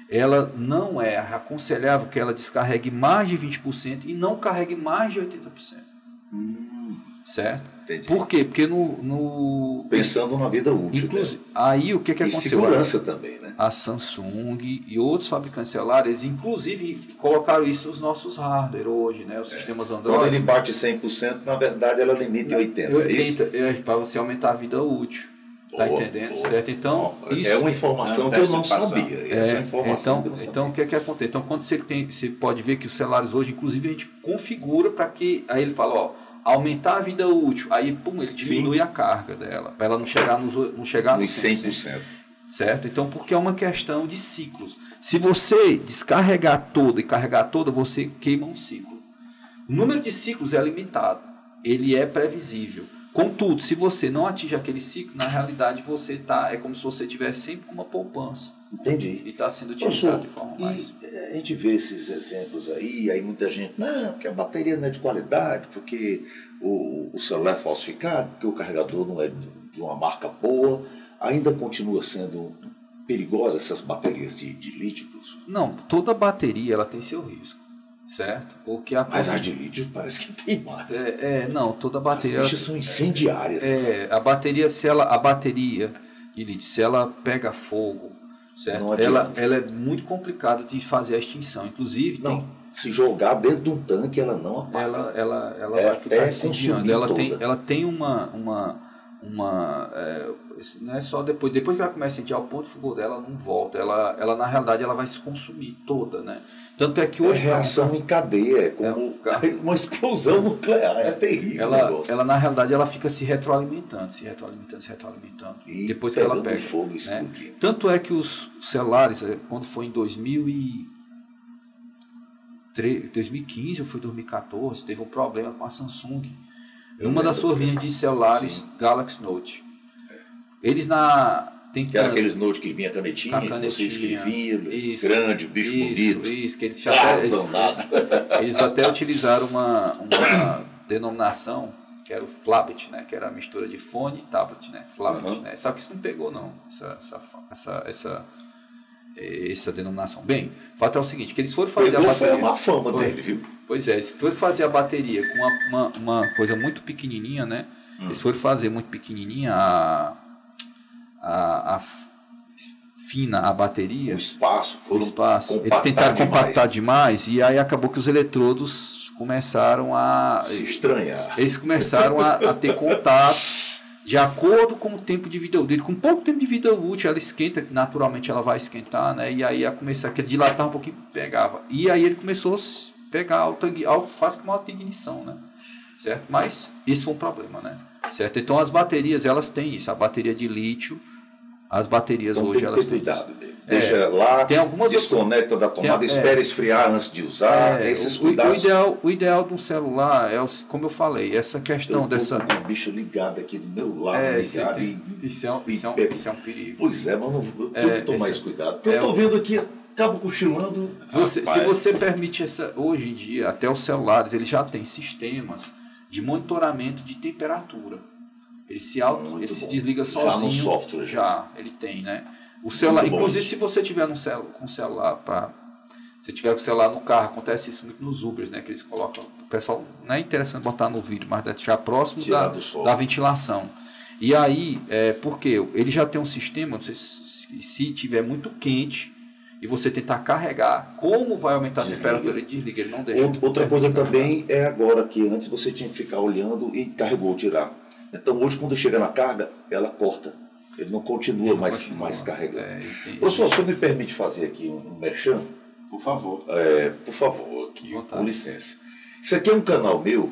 ela não é aconselhável que ela descarregue mais de 20% e não carregue mais de 80%. Certo? Entendi. Por quê? Porque pensando na vida útil. Inclusive, aí o que aconteceu? E segurança também, né? A Samsung e outros fabricantes celulares, inclusive, colocaram isso nos nossos hardware hoje, né? Os sistemas Android. Quando ele bate 100%, na verdade, ela limita em 80%. É para você aumentar a vida útil. Tá entendendo? Certo? Então, isso é uma informação que eu não sabia. Essa informação que eu não sabia. Então, o que acontece? Então, quando você pode ver que os celulares hoje, inclusive, a gente configura para que... Aí ele fala, aumentar a vida útil. Aí, ele diminui a carga dela, para ela não chegar nos 100%. Certo? Então, porque é uma questão de ciclos. Se você descarregar toda e carregar toda, você queima um ciclo. O número de ciclos é limitado. Ele é previsível. Contudo, se você não atinge aquele ciclo, na realidade é como se você tivesse sempre com uma poupança. Entendi. E está sendo utilizado de forma mais... A gente vê esses exemplos aí muita gente, não, porque a bateria não é de qualidade, porque o celular é falsificado, porque o carregador não é de uma marca boa. Ainda continua sendo perigosa essas baterias de lítio? Não, toda bateria ela tem seu risco. Certo? Mas as de lítio parece que tem mais. Não, toda bateria... As bichas são incendiárias. A bateria de lítio, se ela pega fogo, certo? Ela é muito complicada de fazer a extinção. Inclusive, se jogar dentro de um tanque, ela não apaga. Ela vai ficar incendiando. Ela tem não é só depois que ela começa a incendiar, o ponto de fogo dela não volta. Ela na realidade ela vai se consumir toda, né? Tanto é que hoje reação em cadeia, é como uma explosão nuclear, é terrível. Ela na realidade ela fica se retroalimentando. E depois que ela pega fogo, né? Tanto é que os celulares, quando foi em 2015 ou foi 2014, teve um problema com a Samsung. Uma das suas linhas de celulares Galaxy Note. Eles que era aqueles Note que vinha canetinha, você escrevia, grande, bicho bonito. Isso, que eles eles até utilizaram uma denominação que era o Flabit, né? Que era a mistura de fone e tablet, né? Flabit, né? Só que isso não pegou, não, essa denominação. Bem, o fato é o seguinte, que eles foram fazer a bateria... Foi uma fama dele, viu? Pois é, eles foram fazer a bateria com uma coisa muito pequenininha, né? Eles foram fazer muito pequenininha fina a bateria. O espaço. Eles tentaram compactar demais e aí acabou que os eletrodos começaram a... se estranhar. Eles começaram a ter contatos de acordo com o tempo de vida útil. Com pouco tempo de vida útil, ela esquenta, naturalmente ela vai esquentar, né? E aí começar aquele dilatar um pouquinho, pegava. E aí ele começou a pegar quase que uma alta ignição, né? Certo? Mas isso foi um problema, né? Certo? Então as baterias, elas têm isso. A bateria de lítio, as baterias então, hoje, elas têm cuidado isso. Deixa lá, tem algumas desconecta da tomada, espera esfriar antes de usar. Esses cuidados. O ideal de um celular é, como eu falei, essa questão dessa... com o bicho ligado aqui do meu lado, ligado. Isso é um perigo. Pois é, mas eu tenho que tomar esse cuidado. Porque eu estou vendo aqui, acabo cochilando. Se você permite hoje em dia, até os celulares, eles já têm sistemas de monitoramento de temperatura. Ele se desliga sozinho. Já no software. Já, ele tem, né? O celular, Muito inclusive, bom. se você tiver com o celular se tiver com o celular no carro, acontece isso muito nos Ubers, né? Que eles colocam. O pessoal não é interessante botar no vidro, mas deixar próximo da ventilação. E aí, porque ele já tem um sistema, não sei se tiver muito quente e você tentar carregar, como vai aumentar a temperatura, ele desliga, ele não deixa. Outra coisa também é agora que antes você tinha que ficar olhando e carregou, tirar. Então hoje quando chega na carga, ela corta. Ele não continua mais carregando. Professor, o senhor me permite fazer aqui um merchan? Por favor. Por favor, aqui, com licença. Isso aqui é um canal meu.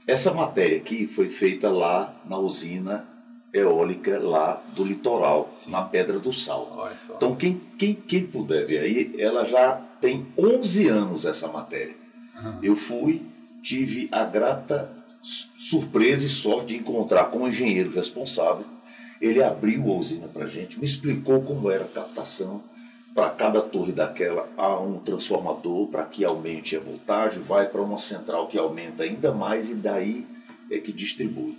Essa matéria aqui foi feita lá na usina eólica lá do litoral, na Pedra do Sal. Olha só. Então quem puder ver aí, ela já tem 11 anos essa matéria. Eu tive a grata surpresa e sorte de encontrar com o engenheiro responsável. Ele abriu a usina para a gente, me explicou como era a captação. Para cada torre daquela há um transformador para que aumente a voltagem, vai para uma central que aumenta ainda mais e daí é que distribui.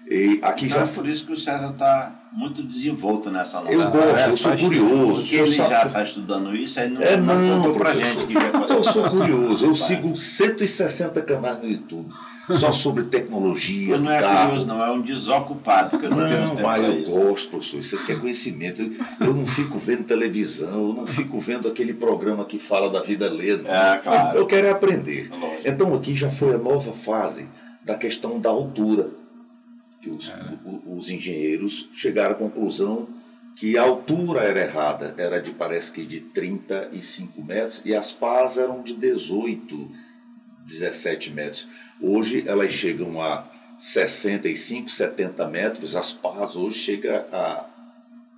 E aqui é por isso que o César está muito desenvolto nessa nossa. Eu gosto, eu sou curioso. Porque ele já está estudando isso, aí não contou para gente que já eu sou curioso, eu sigo 160 canais no YouTube. Só sobre tecnologia, não é carro. curioso, não, é um desocupado. Porque eu não, mas eu gosto, professor. Isso aqui é conhecimento. Eu não fico vendo televisão, eu não fico vendo aquele programa que fala da vida lendo. Claro. Eu quero aprender. Lógico. Então aqui já foi a nova fase da questão da altura. Que os engenheiros chegaram à conclusão que a altura era errada. Era parece que de 35 metros e as pás eram de 18, 17 metros. Hoje elas chegam a 65, 70 metros, as pás hoje chegam a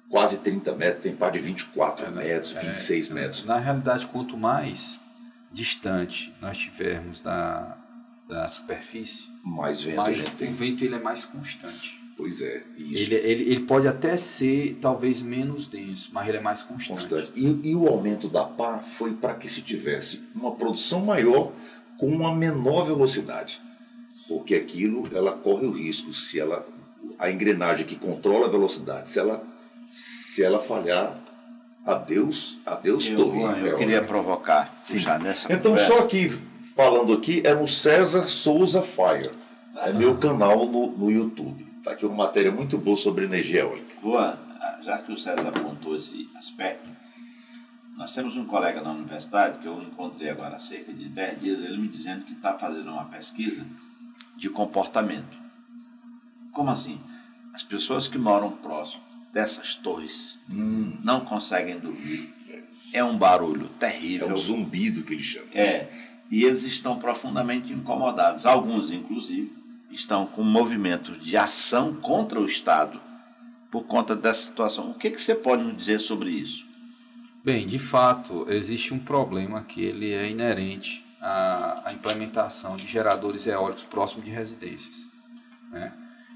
quase 30 metros, tem pá de 24 metros, 26 metros. Na realidade, quanto mais distante nós tivermos da superfície, mais vento o vento ele é mais constante. Pois é, isso. Ele pode até ser talvez menos denso, mas ele é mais constante. E o aumento da pá foi para que se tivesse uma produção maior com uma menor velocidade, porque aquilo ela corre o risco, a engrenagem que controla a velocidade, se ela falhar, adeus torre. Eu queria provocar, puxar nessa então conversa. Só aqui, falando aqui, é no César Souza Fire, é meu canal no YouTube, tá aqui uma matéria muito boa sobre energia eólica. Juan, já que o César apontou esse aspecto, nós temos um colega na universidade, que eu encontrei agora há cerca de 10 dias, ele me dizendo que está fazendo uma pesquisa de comportamento. Como assim? As pessoas que moram próximo dessas torres não conseguem dormir. É um barulho terrível. É um zumbido que eles chamam. E eles estão profundamente incomodados. Alguns, inclusive, estão com movimentos de ação contra o Estado por conta dessa situação. O que você pode nos dizer sobre isso? Bem, de fato, existe um problema que ele é inerente à implementação de geradores eólicos próximos de residências, né?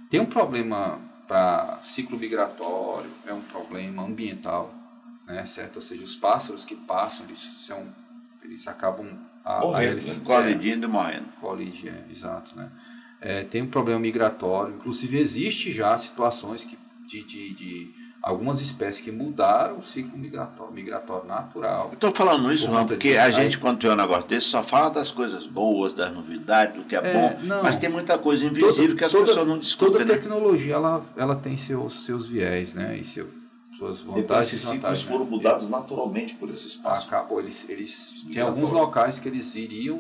Tem um problema para ciclo migratório, é um problema ambiental, né, certo? Ou seja, os pássaros que passam, eles acabam colidindo e morrendo. Exato, né? Tem um problema migratório, inclusive existe já situações de algumas espécies que mudaram o ciclo migratório natural. Eu estou falando isso, não, porque a gente, quando tem um negócio desse, só fala das coisas boas, das novidades, do que é bom, mas tem muita coisa invisível que as pessoas não discutem. Toda tecnologia, ela tem seus viés, né? E suas vantagens. Depois esses ciclos foram mudados naturalmente por esse espaço. Acabou, tem alguns locais que eles iam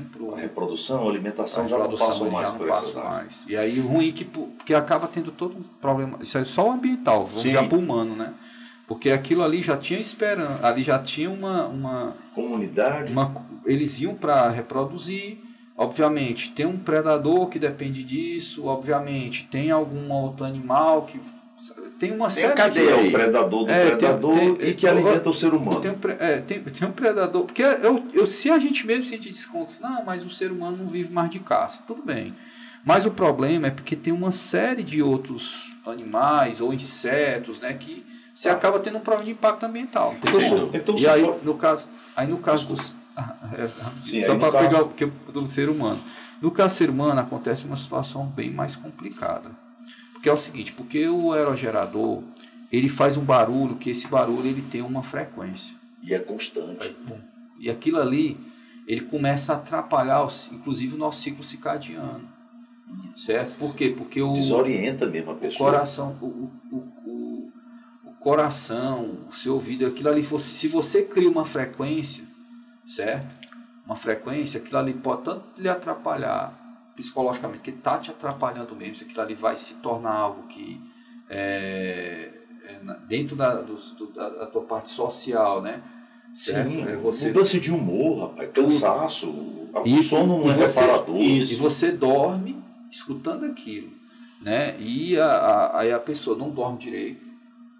para a reprodução, a alimentação já não passam mais por essas áreas. E aí o ruim porque acaba tendo todo um problema, isso é só o ambiental, vamos já para o humano, né? Porque aquilo ali já tinha esperança, ali já tinha uma comunidade. Eles iam para reproduzir, obviamente tem um predador que depende disso, obviamente tem algum outro animal que tem uma série de... o predador do predador e que alimenta o ser humano. Tem um predador... Porque se a gente desconta, não, mas o ser humano não vive mais de caça. Tudo bem. Mas o problema é porque tem uma série de outros animais ou insetos, né, que você acaba tendo um problema de impacto ambiental. Então, e aí, no caso dos... só para pegar do ser humano. No caso do ser humano, acontece uma situação bem mais complicada. Porque é o seguinte, porque o aerogerador, ele faz um barulho, que esse barulho ele tem uma frequência. E é constante. Aí, e aquilo ali, ele começa a atrapalhar, inclusive, o nosso ciclo circadiano. Certo? Por quê? Porque desorienta mesmo a pessoa. O coração, o seu ouvido, aquilo ali, se você cria uma frequência, certo? Uma frequência, aquilo ali pode tanto lhe atrapalhar psicologicamente, que está te atrapalhando mesmo, se aquilo ali vai se tornar algo que dentro da tua parte social, né? Certo? Sim, mudança de humor, rapaz, cansaço, o sono não é reparador. E você dorme escutando aquilo, né? E aí a pessoa não dorme direito,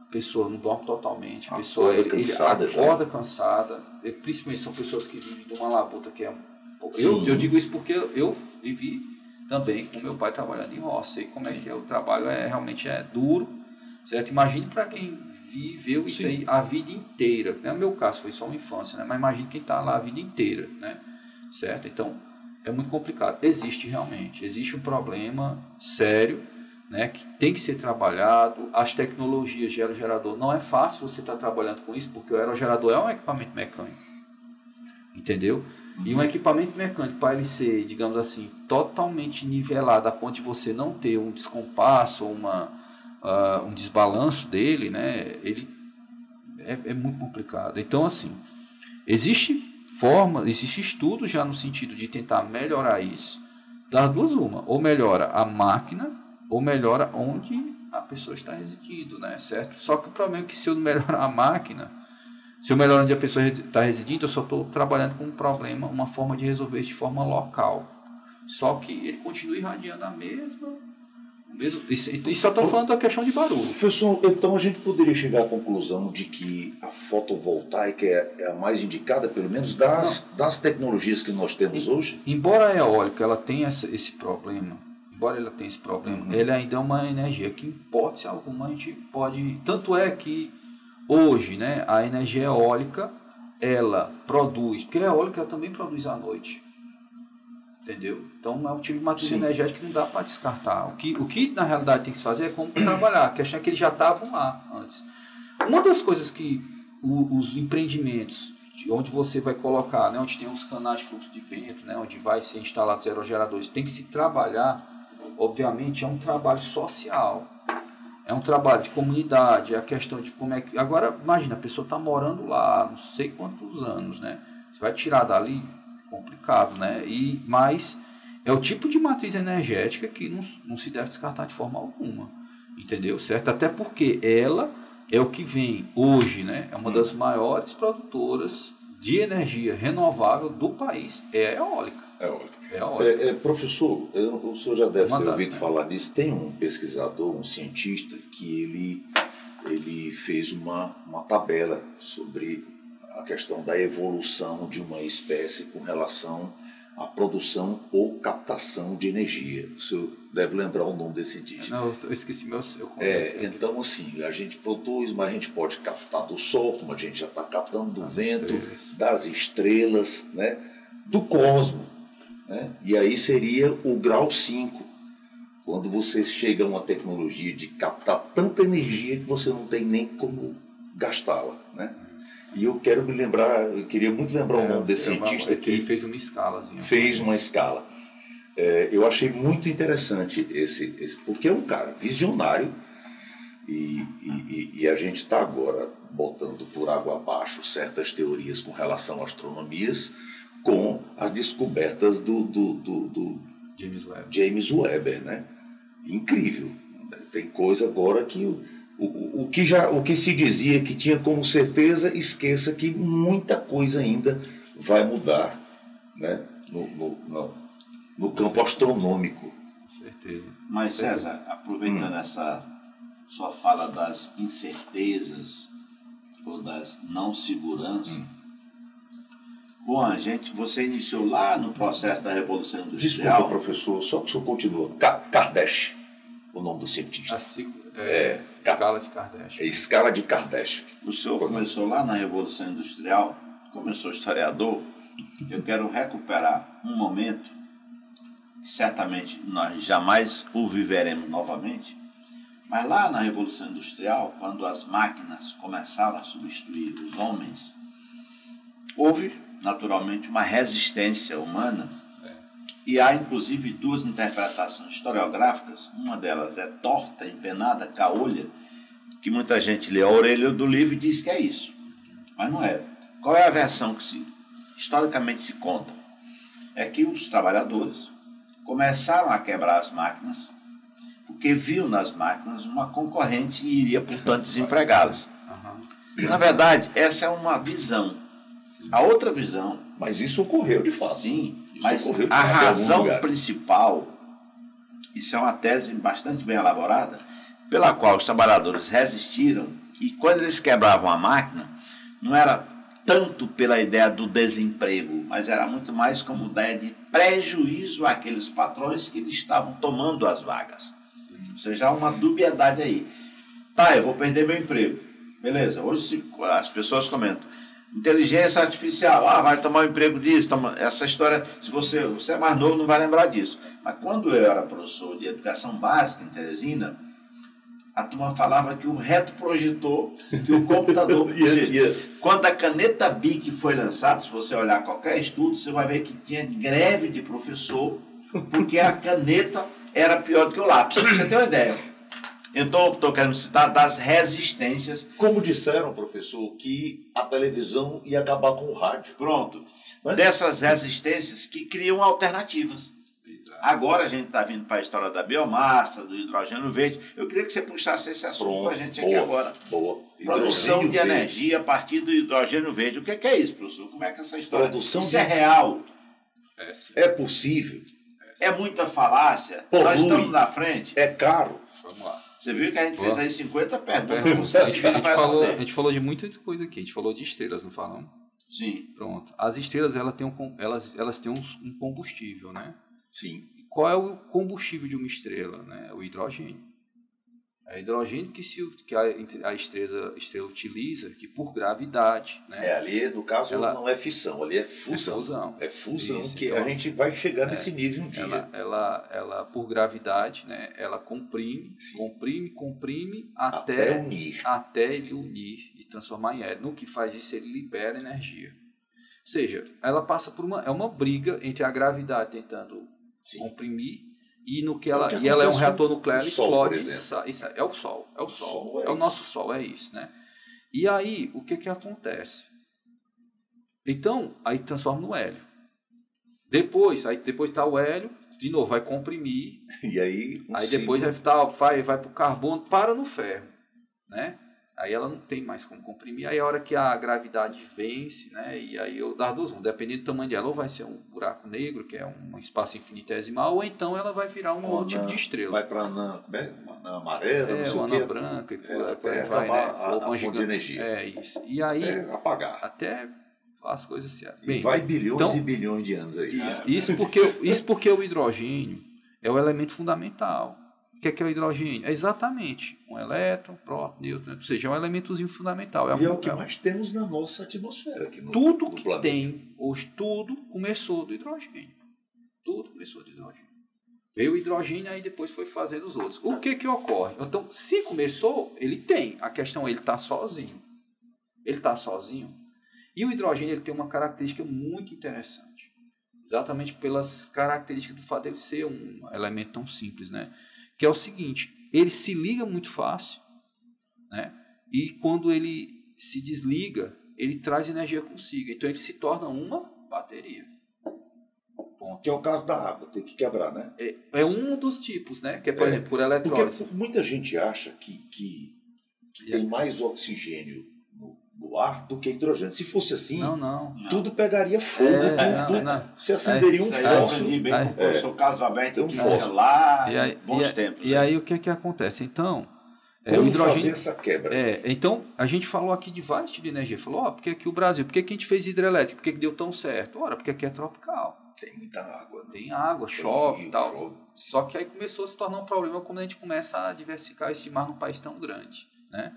a pessoa não dorme totalmente, a pessoa acorda cansada, principalmente são pessoas que vivem de uma labuta que é... Eu digo isso porque eu vivi também com meu pai trabalhando em roça, sei como é que o trabalho realmente é duro, certo? Imagine para quem viveu isso aí a vida inteira, né? No meu caso foi só uma infância, né? Mas imagine quem está lá a vida inteira, né? Certo? Então é muito complicado. Existe um problema sério, né? Que tem que ser trabalhado. As tecnologias de aerogerador, não é fácil você estar trabalhando com isso, porque o aerogerador é um equipamento mecânico, entendeu? E um equipamento mecânico, para ele ser, digamos assim, totalmente nivelado a ponto de você não ter um descompasso ou um desbalanço dele, né? Ele é muito complicado. Então, assim, existe estudo já no sentido de tentar melhorar isso. Das duas, uma. Ou melhora a máquina, ou melhora onde a pessoa está residindo, né? Certo? Só que o problema é que se eu melhorar a máquina, se eu melhorar onde a pessoa está residindo, eu só estou trabalhando com um problema, uma forma de resolver isso de forma local. Só que ele continua irradiando a mesma... E só estou falando da questão de barulho. Professor, então a gente poderia chegar à conclusão de que a fotovoltaica é a mais indicada, pelo menos das tecnologias que nós temos hoje? Embora a eólica ela tenha esse problema, ela ainda é uma energia que, em hipótese alguma, a gente pode... Tanto é que hoje, né, a energia eólica, ela produz... Porque a eólica ela também produz à noite. Entendeu? Então é um tipo de matriz energética que não dá para descartar. O que na realidade tem que se fazer é como trabalhar. A questão é que eles já estavam lá antes. Uma das coisas que os empreendimentos, onde você vai colocar, né, onde tem uns canais de fluxo de vento, né, onde vai ser instalados aerogeradores, tem que se trabalhar, obviamente, é um trabalho social. É um trabalho de comunidade, é a questão de como é que... Agora, imagina, a pessoa está morando lá, não sei quantos anos, né? Você vai tirar dali... complicado, né? Mas é o tipo de matriz energética que não se deve descartar de forma alguma, entendeu? Certo? Até porque ela é o que vem hoje, né? É uma das maiores produtoras de energia renovável do país, é a eólica. Professor, o senhor já deve ter ouvido falar nisso. Tem um pesquisador, um cientista, que ele fez uma tabela sobre a questão da evolução de uma espécie com relação à produção ou captação de energia. O senhor deve lembrar o nome desse cientista. Não, eu esqueci meu. Então, assim, a gente produz, mas a gente pode captar do sol, como a gente já está captando do vento, das estrelas, né, do cosmos. Né? E aí seria o grau 5, quando você chega a uma tecnologia de captar tanta energia que você não tem nem como gastá-la, né? E eu queria muito lembrar o nome desse cientista que ele fez uma escalazinha. Fez uma escala. Eu achei muito interessante esse, porque é um cara visionário e a gente está agora botando por água abaixo certas teorias com relação a astronomias com as descobertas do James Webb, né? Incrível. Tem coisa agora que o que se dizia que tinha como certeza, esqueça que muita coisa ainda vai mudar, né? no campo astronômico. Com certeza. Mas, César, aproveitando essa sua fala das incertezas ou das não seguranças, bom, você iniciou lá no processo da Revolução Industrial. Desculpa, professor, só que o senhor continua. Kardashev, o nome do cientista. Escala de Kardashev. Escala de Kardashev. O senhor começou lá na Revolução Industrial, como eu sou historiador, eu quero recuperar um momento que certamente nós jamais o viveremos novamente, Mas lá na Revolução Industrial, quando as máquinas começaram a substituir os homens, houve, naturalmente, uma resistência humana. E há, inclusive, duas interpretações historiográficas. Uma delas é torta, empenada, caolha, que muita gente lê a orelha do livro e diz que é isso. Mas não é. Qual é a versão que historicamente se conta? É que os trabalhadores começaram a quebrar as máquinas porque viam nas máquinas uma concorrente e iria, portanto, desempregá-los. Na verdade, essa é uma visão. A outra visão... Mas isso ocorreu de fato. Sim, isso mas ocorreu de a fato em algum razão lugar. principal, isso é uma tese bastante bem elaborada, pela qual os trabalhadores resistiram, e quando eles quebravam a máquina, não era tanto pela ideia do desemprego, mas era muito mais como ideia de prejuízo àqueles patrões que eles estavam tomando as vagas. Sim. Ou seja, há uma dubiedade aí. Tá, eu vou perder meu emprego. Beleza, hoje as pessoas comentam, inteligência artificial, vai tomar o emprego disso, essa história, se você é mais novo, não vai lembrar disso. Mas quando eu era professor de educação básica em Teresina, a turma falava que o retroprojetor, que o computador... Quando a caneta BIC foi lançada, se você olhar qualquer estudo, você vai ver que tinha greve de professor, porque a caneta era pior do que o lápis. Pra você ter uma ideia. Eu estou querendo citar das resistências. Como disseram, professor, que a televisão ia acabar com o rádio. Pronto. Dessas resistências que criam alternativas. Agora a gente está vindo para a história da biomassa, do hidrogênio verde. Eu queria que você puxasse esse assunto com a gente aqui agora. Boa. Produção de energia a partir do hidrogênio verde. O que é isso, professor? Como é que essa história... Isso é real? É possível. É muita falácia. Nós estamos na frente. É caro. Vamos lá. Você viu que a gente fez aí 50 perguntas. A gente falou de muita coisa aqui. A gente falou de estrelas, não falamos? Sim. Pronto. As estrelas elas têm um combustível, né? Sim. E qual é o combustível de uma estrela? Né? O hidrogênio. É hidrogênio que a estrela utiliza, que por gravidade... Né? Ali, no caso, não é fissão, ali é fusão. É fusão isso, que então, a gente vai chegar nesse nível um dia. Ela por gravidade, né? Ela comprime até ele unir e transformar em hélio. No que faz isso, ele libera energia. Ou seja, ela passa por uma briga entre a gravidade tentando comprimir e no que ela é um reator nuclear, explode. Isso é o Sol. É o nosso Sol, é isso, né? E aí, o que acontece? Então, aí transforma no hélio. Depois está o hélio, de novo, vai comprimir. E aí depois vai para o carbono, para no ferro, né? Aí ela não tem mais como comprimir. Aí a hora que a gravidade vence, né? E aí eu dar duas, dependendo do tamanho dela, ou vai ser um buraco negro, que é um espaço infinitesimal, ou então ela vai virar um outro tipo de estrela. Vai para anã amarela, não sei o o quê. Anã branca, e por aí vai, né? A fonte de energia. É isso. E aí... apagar. Até as coisas se... Bem, vai bilhões e bilhões de anos aí. Isso porque o hidrogênio é o elemento fundamental. O que é o hidrogênio? É exatamente um elétron, próton, nêutron, ou seja, é um elementozinho fundamental. É o que nós temos na nossa atmosfera. Aqui tudo que planeta. Tem, hoje, tudo começou do hidrogênio. Tudo começou do hidrogênio. Veio o hidrogênio, aí depois foi fazendo os outros. O que ocorre? Então, se começou, ele tem. A questão é, ele está sozinho. Ele está sozinho. E o hidrogênio ele tem uma característica muito interessante. Exatamente pelas características do fato dele ser um elemento tão simples, né? Que é o seguinte, ele se liga muito fácil, né? E quando ele se desliga, ele traz energia consigo. Então ele se torna uma bateria. Ponto. Que é o caso da água, tem que quebrar, né? É um dos tipos, né? Que é, por exemplo, por eletrólise. Porque muita gente acha que tem mais oxigênio no ar do que hidrogênio. Se fosse assim, tudo pegaria fogo, se acenderia um fósforo. O professor Carlos Alberto que lá bons tempos. E aí o que acontece? Então, o hidrogênio fazer essa quebra. Então, a gente falou aqui de vários tipos de energia. Falou, porque aqui o Brasil, por que a gente fez hidrelétrica? Por que deu tão certo? Ora, porque aqui é tropical. Tem muita água. Tem água, chove e tal. Só que aí começou a se tornar um problema quando a gente começa a diversificar esse mar num país tão grande, né?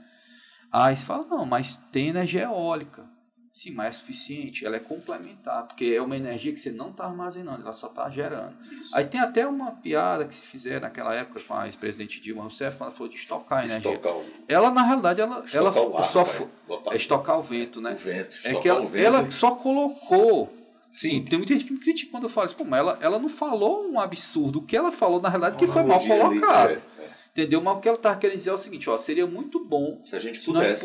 Aí você fala, não, mas tem energia eólica. Sim, mas é suficiente, ela é complementar, porque é uma energia que você não está armazenando, ela só está gerando. Aí tem até uma piada que se fizer naquela época com a ex-presidente Dilma Rousseff, quando ela falou de estocar a energia. Ela, na realidade, ela só estocar o vento, né? O vento, é que ela só colocou. Sim, tem muita gente que me critica quando eu falo isso, como ela não falou um absurdo. O que ela falou, na realidade, que foi mal colocado. Entendeu? Mas o que ela estava querendo dizer é o seguinte, ó, seria muito bom se nós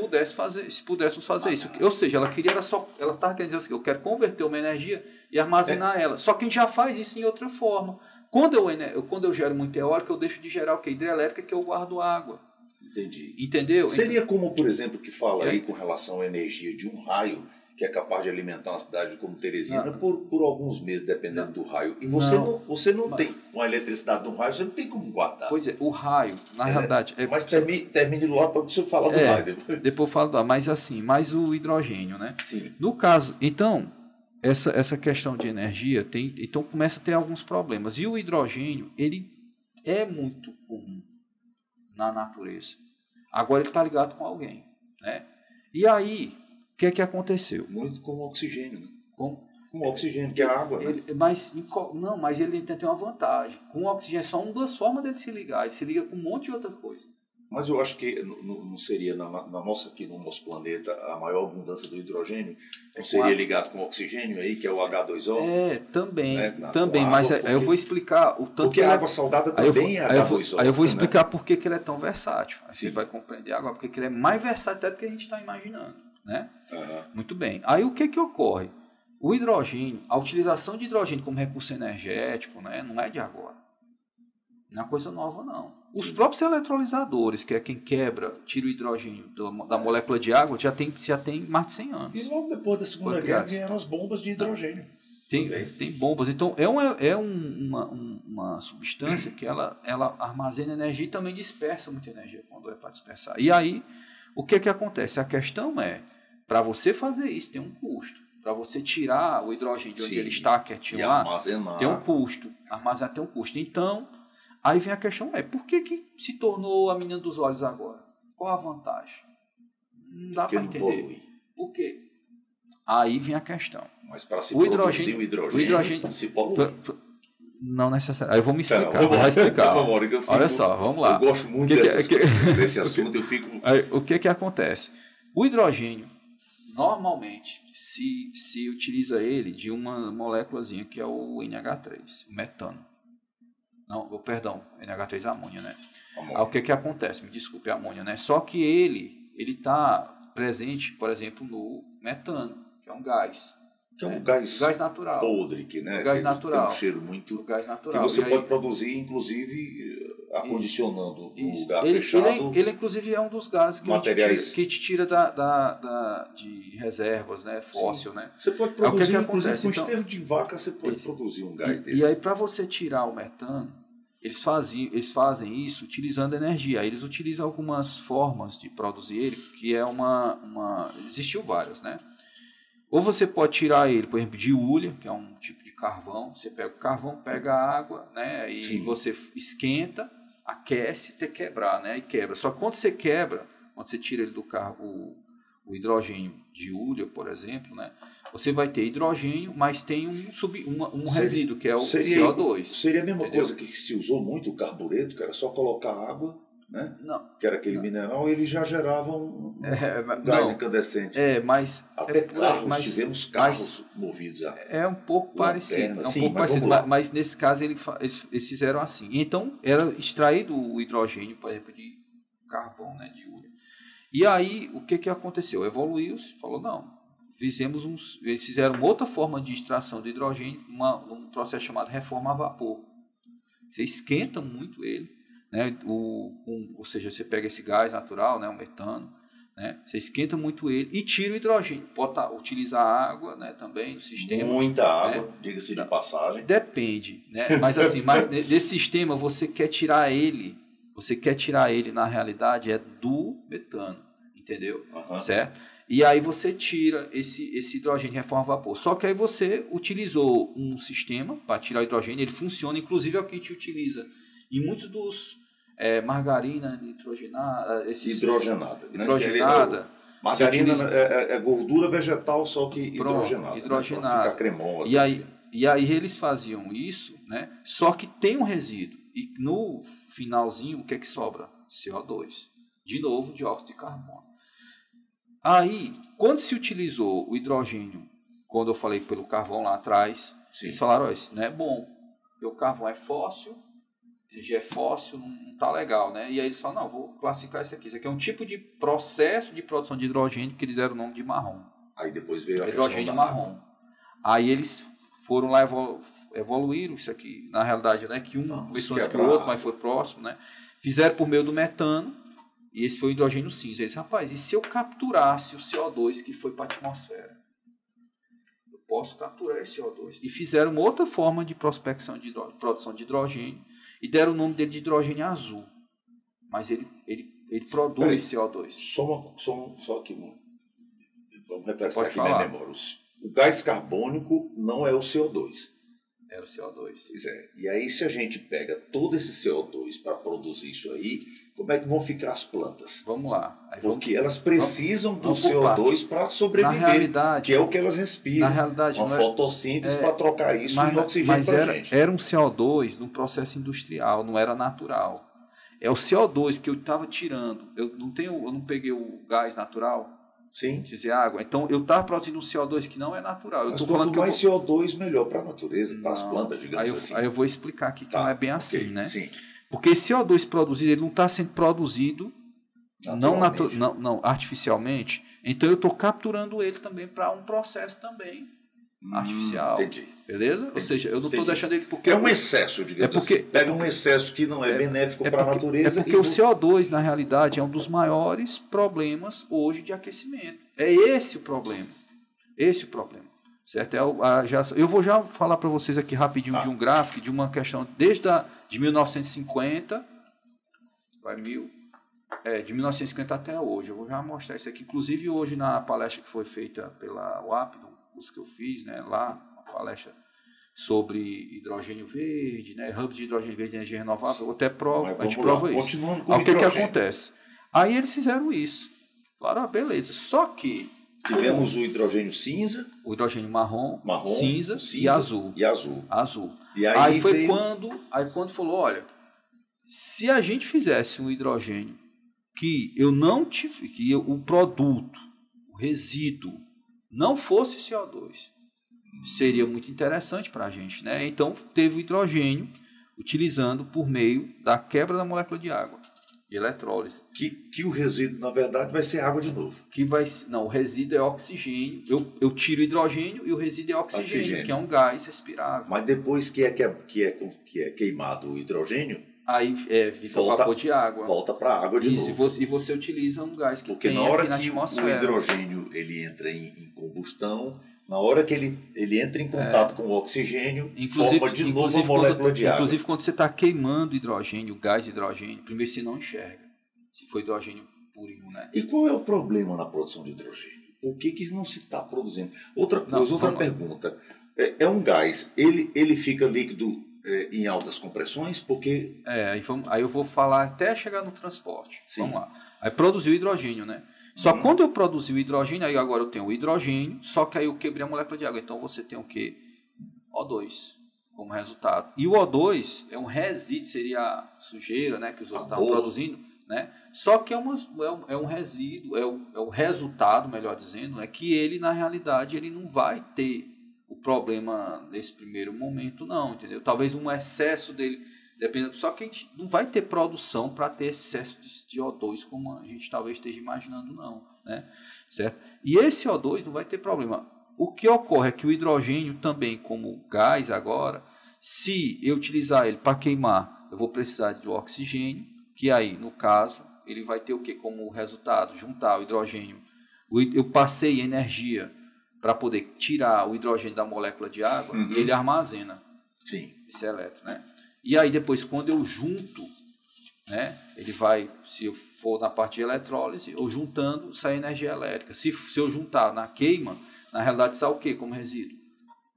pudéssemos fazer isso. Ou seja, ela estava querendo dizer o seguinte, eu quero converter uma energia e armazenar ela. Só que a gente já faz isso em outra forma. Quando eu gero muita eólica, eu deixo de gerar o quê? Hidrelétrica, que eu guardo água. Entendi. Entendeu? Seria como, por exemplo, que fala aí com relação à energia de um raio que é capaz de alimentar uma cidade como Teresina por alguns meses, dependendo do raio. E você não tem uma eletricidade do raio, você não tem como guardar. Pois é, o raio, na realidade... Mas termine lá para você falar do raio depois. Depois eu falo do raio, mas assim, mais o hidrogênio, né? Sim. No caso, então, essa questão de energia, então começa a ter alguns problemas. E o hidrogênio, ele é muito comum na natureza. Agora ele está ligado com alguém, né? E aí... O que aconteceu? Muito com o oxigênio. Né? Com o oxigênio, que é a água. Né? Mas ele tem uma vantagem. Com o oxigênio é só uma das formas dele se ligar. Ele se liga com um monte de outra coisa. Mas eu acho que não seria, aqui no nosso planeta, a maior abundância do hidrogênio? Não seria ligado com o oxigênio aí, que é o H2O? Também. Também, mas eu vou explicar o tanto. Porque a água salgada também é H2O. Aí eu vou explicar por que ele é tão versátil. Aí você vai compreender agora porque ele é mais versátil até do que a gente está imaginando. Né? Muito bem. Aí o que ocorre? O hidrogênio, a utilização de hidrogênio como recurso energético, né, não é de agora. Não é coisa nova, não. Os próprios eletrolisadores, que é quem tira o hidrogênio da molécula de água, já tem mais de 100 anos. E logo depois da Segunda Guerra vieram as bombas de hidrogênio. Tem bombas. Então, uma substância que ela armazena energia e também dispersa muita energia quando é para dispersar. E aí, o que acontece? A questão é, para você fazer isso, tem um custo. Para você tirar o hidrogênio de onde ele está quietinho lá, tem um custo. Armazenar tem um custo. Então, aí vem a questão, por que se tornou a menina dos olhos agora? Qual a vantagem? Não dá para entender. Por quê? Aí vem a questão. Mas para se produzir o hidrogênio se polui. Não necessariamente. Aí eu vou me explicar. Vou explicar. Olha só, vamos lá. Eu gosto muito desse assunto. Eu fico... Aí, o que acontece? O hidrogênio, normalmente, se utiliza ele de uma moléculazinha que é o NH3, o metano. Não, perdão, NH3 é amônia, né? Aí, o que acontece? Me desculpe, é amônia, né? Só que ele está presente, por exemplo, no metano, que é um gás. Que é um gás natural. Podre, né? O gás natural. Tem um cheiro muito... O gás natural. Que você pode produzir, inclusive, acondicionando um lugar fechado. Ele, inclusive, é um dos gases que te tira de reservas, né? Fóssil, né? Você pode produzir, inclusive, com esterco de vaca, você pode produzir um gás desse. E aí, para você tirar o metano, eles fazem isso utilizando energia. Aí eles utilizam algumas formas de produzir ele, que é existiu várias, né? Ou você pode tirar ele, por exemplo, de hulha, que é um tipo de carvão. Você pega o carvão, pega a água, né? E você esquenta, aquece até quebrar, né? E quebra. Só que quando você quebra, quando você tira ele do carro, o hidrogênio de hulha, por exemplo, né? Você vai ter hidrogênio, mas tem um resíduo, que é o CO2. Seria a mesma coisa que se usou muito o carbureto, que era só colocar água, né? Não. Que era aquele mineral, ele já gerava um gás incandescente. Mas... Até carros, tivemos carros movidos a... É um pouco parecido. Mas nesse caso eles fizeram assim. Então, era extraído o hidrogênio, por exemplo, de carvão, né, de hulha. E aí, o que aconteceu? Evoluiu-se, falou, não, eles fizeram outra forma de extração de hidrogênio, um processo chamado reforma a vapor. Você esquenta muito ele, né? Ou seja, você pega esse gás natural, né, o metano, né? Você esquenta muito ele e tira o hidrogênio. Pode utilizar água, né, também no sistema. Muita água, né? Diga-se de passagem. Depende, né? Mas assim, desse sistema você quer tirar ele na realidade do metano, entendeu? Certo? E aí você tira esse hidrogênio de reforma a vapor. Só que aí você utilizou um sistema para tirar o hidrogênio, ele funciona, inclusive é o que a gente utiliza em muitos dos margarina hidrogenada, hidrogenada, Margarina é gordura vegetal, só que hidrogenada. Hidrogenada. Né? Fica cremosa. E aí eles faziam isso, né? Só que tem um resíduo. E no finalzinho, o que é que sobra? CO2. De novo, dióxido de carbono. Aí, quando se utilizou o hidrogênio, quando eu falei pelo carvão lá atrás, sim, eles falaram, isso não é bom, porque o carvão é fóssil, energia é fóssil, não está legal, né? E aí eles falaram, não, vou classificar isso aqui. Isso aqui é um tipo de processo de produção de hidrogênio que eles deram o nome de marrom. Aí depois veio a hidrogênio marrom. Aí eles foram lá evoluíram isso aqui. Na realidade, né, que um começou antes que o outro, mas foi próximo, né? Fizeram por meio do metano, e esse foi o hidrogênio cinza. Eles, rapaz, e se eu capturasse o CO2 que foi para a atmosfera? Eu posso capturar esse CO2. E fizeram uma outra forma de prospecção de produção de hidrogênio, e deram o nome dele de hidrogênio azul. Mas ele produz CO2. Só aqui, vamos refrescar aqui minha memória. O gás carbônico não é o CO2. É o CO2. Pois é. E aí, se a gente pega todo esse CO2 para produzir isso aí, como é que vão ficar as plantas? Vamos lá. Porque elas precisam do CO2 para sobreviver, na realidade, que é o que elas respiram. Na realidade, uma fotossíntese para trocar isso em oxigênio para a gente. Era um CO2 num processo industrial, não era natural. É o CO2 que eu estava tirando. Eu não peguei o gás natural. Sim. Dizer água. Então, eu estava produzindo um CO2 que não é natural. Mas quanto mais CO2, melhor para a natureza, para as plantas, digamos assim. Aí eu vou explicar aqui que não é bem assim, né? Sim. Porque esse CO2 produzido, ele não está sendo produzido não artificialmente. Então, eu estou capturando ele também para um processo também artificial. Entendi. Beleza? Entendi. Ou seja, eu não estou deixando ele porque... É um excesso, digamos assim. Pega um excesso que não é benéfico para a natureza. É porque o CO2, na realidade, é um dos maiores problemas hoje de aquecimento. É esse o problema. Esse o problema. Certo? Eu vou já falar para vocês aqui rapidinho de um gráfico, de uma questão de 1950, de 1950 até hoje. Eu vou já mostrar isso aqui. Inclusive, hoje, na palestra que foi feita pela UAP, no curso que eu fiz, né, lá, uma palestra sobre hidrogênio verde, né, hubs de hidrogênio verde e energia renovável, a gente prova isso. O que acontece? Aí eles fizeram isso. Falaram, beleza. Só que... Tivemos o hidrogênio cinza. O hidrogênio marrom cinza e azul. E aí foi quando falou, olha, se a gente fizesse um hidrogênio que o produto, o resíduo, não fosse CO2, seria muito interessante para a gente, né? Então, teve o hidrogênio utilizando por meio da quebra da molécula de água, de eletrólise. Que o resíduo, na verdade, vai ser água de novo. Não, o resíduo é oxigênio. Eu tiro o hidrogênio e o resíduo é oxigênio, que é um gás respirável. Mas depois que é queimado o hidrogênio, aí fica vapor de água. Volta para a água de novo. E você utiliza um gás que porque tem na hora aqui na que atmosfera. o hidrogênio ele entra em combustão, na hora que ele entra em contato com o oxigênio, forma de novo a molécula de água. Inclusive, quando você está queimando hidrogênio, o gás de hidrogênio, primeiro você não enxerga se for hidrogênio purinho, né? E qual é o problema na produção de hidrogênio? Por que não se está produzindo? Outra pergunta. É um gás, ele fica líquido em altas compressões, porque... Aí eu vou falar até chegar no transporte. Sim. Vamos lá. Aí produziu hidrogênio, né? Só quando eu produzi o hidrogênio, aí agora eu tenho o hidrogênio, só que aí eu quebrei a molécula de água. Então você tem o quê? O2 como resultado. E o O2 é um resíduo, seria a sujeira, né, que os outros estavam produzindo, né? Só que é um resíduo, é o resultado, melhor dizendo, é que ele, na realidade, ele não vai ter o problema nesse primeiro momento, não, entendeu? Talvez um excesso dele, dependendo, só que a gente não vai ter produção para ter excesso de O2 como a gente talvez esteja imaginando, não, né? Certo? E esse O2 não vai ter problema. O que ocorre é que o hidrogênio também, como gás agora, se eu utilizar ele para queimar, eu vou precisar de oxigênio, que aí, no caso, ele vai ter o que como resultado? Juntar o hidrogênio. Eu passei energia para poder tirar o hidrogênio da molécula de água e ele armazena esse elétron, né? E aí depois, quando eu junto, né, ele vai, se eu for na parte de eletrólise, ou juntando, sai energia elétrica. Se eu juntar na queima, na realidade sai o quê como resíduo?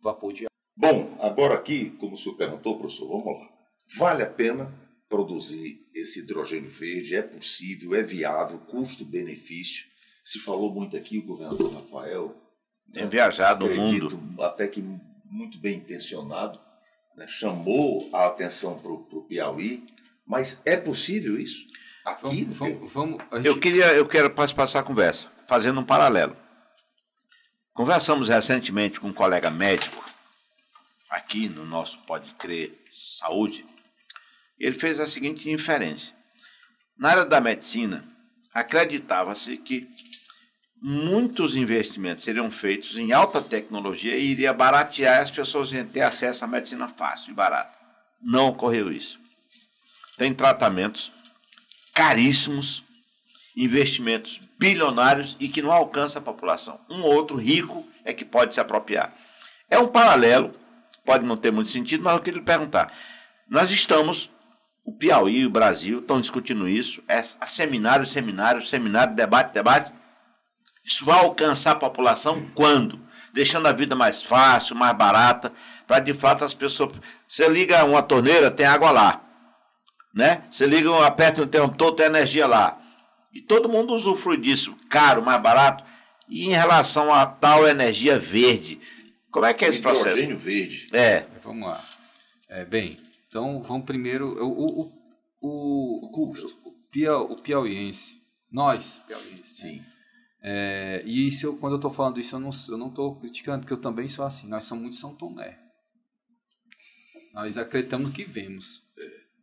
Vapor de água. Bom, agora aqui, como o senhor perguntou, professor, vamos lá. Vale a pena produzir esse hidrogênio verde? É possível? É viável? Custo-benefício? Se falou muito aqui, o governador Rafael tem viajado o mundo, até que muito bem intencionado, né, chamou a atenção para o Piauí, mas é possível isso? Aqui? Eu quero passar a conversa, fazendo um paralelo. Conversamos recentemente com um colega médico, aqui no nosso Pode Crer Saúde, e ele fez a seguinte inferência. Na área da medicina, acreditava-se que muitos investimentos seriam feitos em alta tecnologia e iria baratear, as pessoas iam ter acesso à medicina fácil e barata. Não ocorreu isso. Tem tratamentos caríssimos, investimentos bilionários e que não alcança a população. Um ou outro rico é que pode se apropriar. É um paralelo, pode não ter muito sentido, mas eu queria lhe perguntar. Nós estamos, o Piauí e o Brasil estão discutindo isso, seminário, debate. Isso vai alcançar a população quando? Deixando a vida mais fácil, mais barata, para de fato as pessoas... Você liga uma torneira, tem água lá. Né? Você liga, aperta o interruptor, tem energia lá. E todo mundo usufrui disso, caro, mais barato. E em relação a tal energia verde, como é que é esse processo? Hidrogênio verde. Vamos lá. Bem, então vamos primeiro... O piauiense, nós, piauienses, sim. E isso, quando eu estou falando isso, eu não estou criticando, porque eu também sou assim. Nós somos muito São Tomé. Nós acreditamos no que vemos.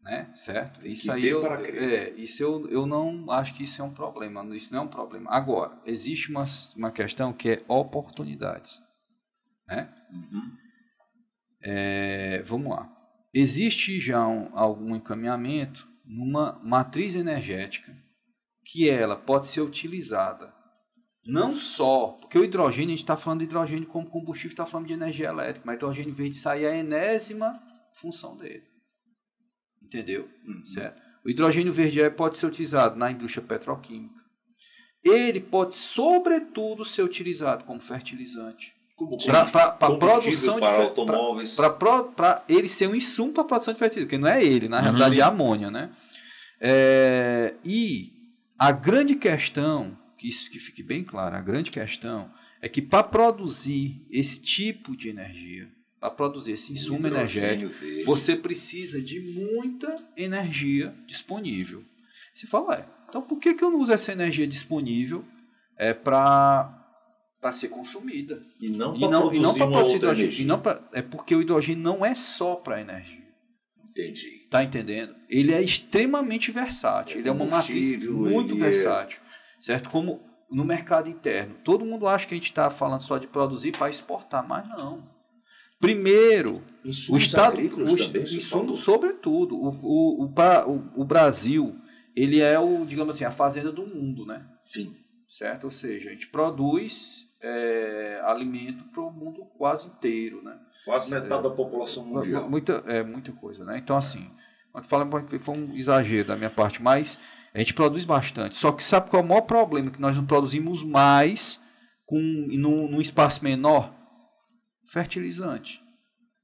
Né? Certo? Isso aí eu não acho que isso é um problema. Isso não é um problema. Agora, existe uma questão que é oportunidades. Né? Uhum. Vamos lá. Existe já algum encaminhamento numa matriz energética que ela pode ser utilizada não só, porque o hidrogênio, a gente está falando de hidrogênio como combustível, está falando de energia elétrica, mas o hidrogênio verde sai a enésima função dele. Entendeu? Uhum. Certo? O hidrogênio verde pode ser utilizado na indústria petroquímica. Ele pode, sobretudo, ser utilizado como fertilizante. Para produção de automóveis. Para ele ser um insumo para a produção de fertilizante, porque não é ele, na realidade é amônia. Né? E a grande questão, que isso que fique bem claro, a grande questão é que para produzir esse tipo de energia, para produzir esse insumo energético, você precisa de muita energia disponível. Você fala, então por que eu não uso essa energia disponível para ser consumida? E não para produzir hidrogênio. É porque o hidrogênio não é só para energia. Entendi. Está entendendo? Ele é extremamente versátil. Ele é uma matriz muito versátil. Certo? Como no mercado interno. Todo mundo acha que a gente está falando só de produzir para exportar, mas não. Primeiro, o Estado, insumos sobretudo, o Brasil, ele é digamos assim, a fazenda do mundo, né? Sim. Certo? Ou seja, a gente produz alimento para o mundo quase inteiro, né? Quase metade da população mundial. Muita coisa, né? Então, assim, quando fala, foi um exagero da minha parte, mas a gente produz bastante. Só que sabe qual é o maior problema? Que nós não produzimos mais num espaço menor? Fertilizante.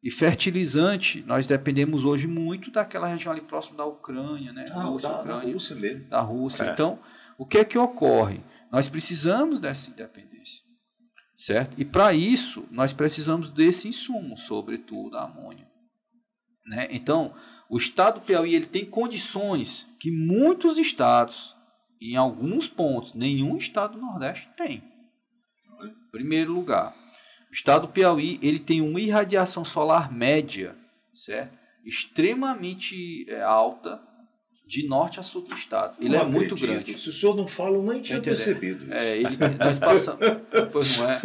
E fertilizante, nós dependemos hoje muito daquela região ali próximo da Ucrânia, né? Da Rússia mesmo. Da Rússia. Então, o que é que ocorre? Nós precisamos dessa independência. Certo? E para isso, nós precisamos desse insumo, sobretudo a amônia. Né? Então, o estado do Piauí ele tem condições que muitos estados, em alguns pontos, nenhum estado do Nordeste tem. Em primeiro lugar, o estado do Piauí ele tem uma irradiação solar média, certo? Extremamente alta, de norte a sul do estado. Ele é muito grande. Se o senhor não fala, eu nem tinha percebido isso. Nós passamos, pois não é?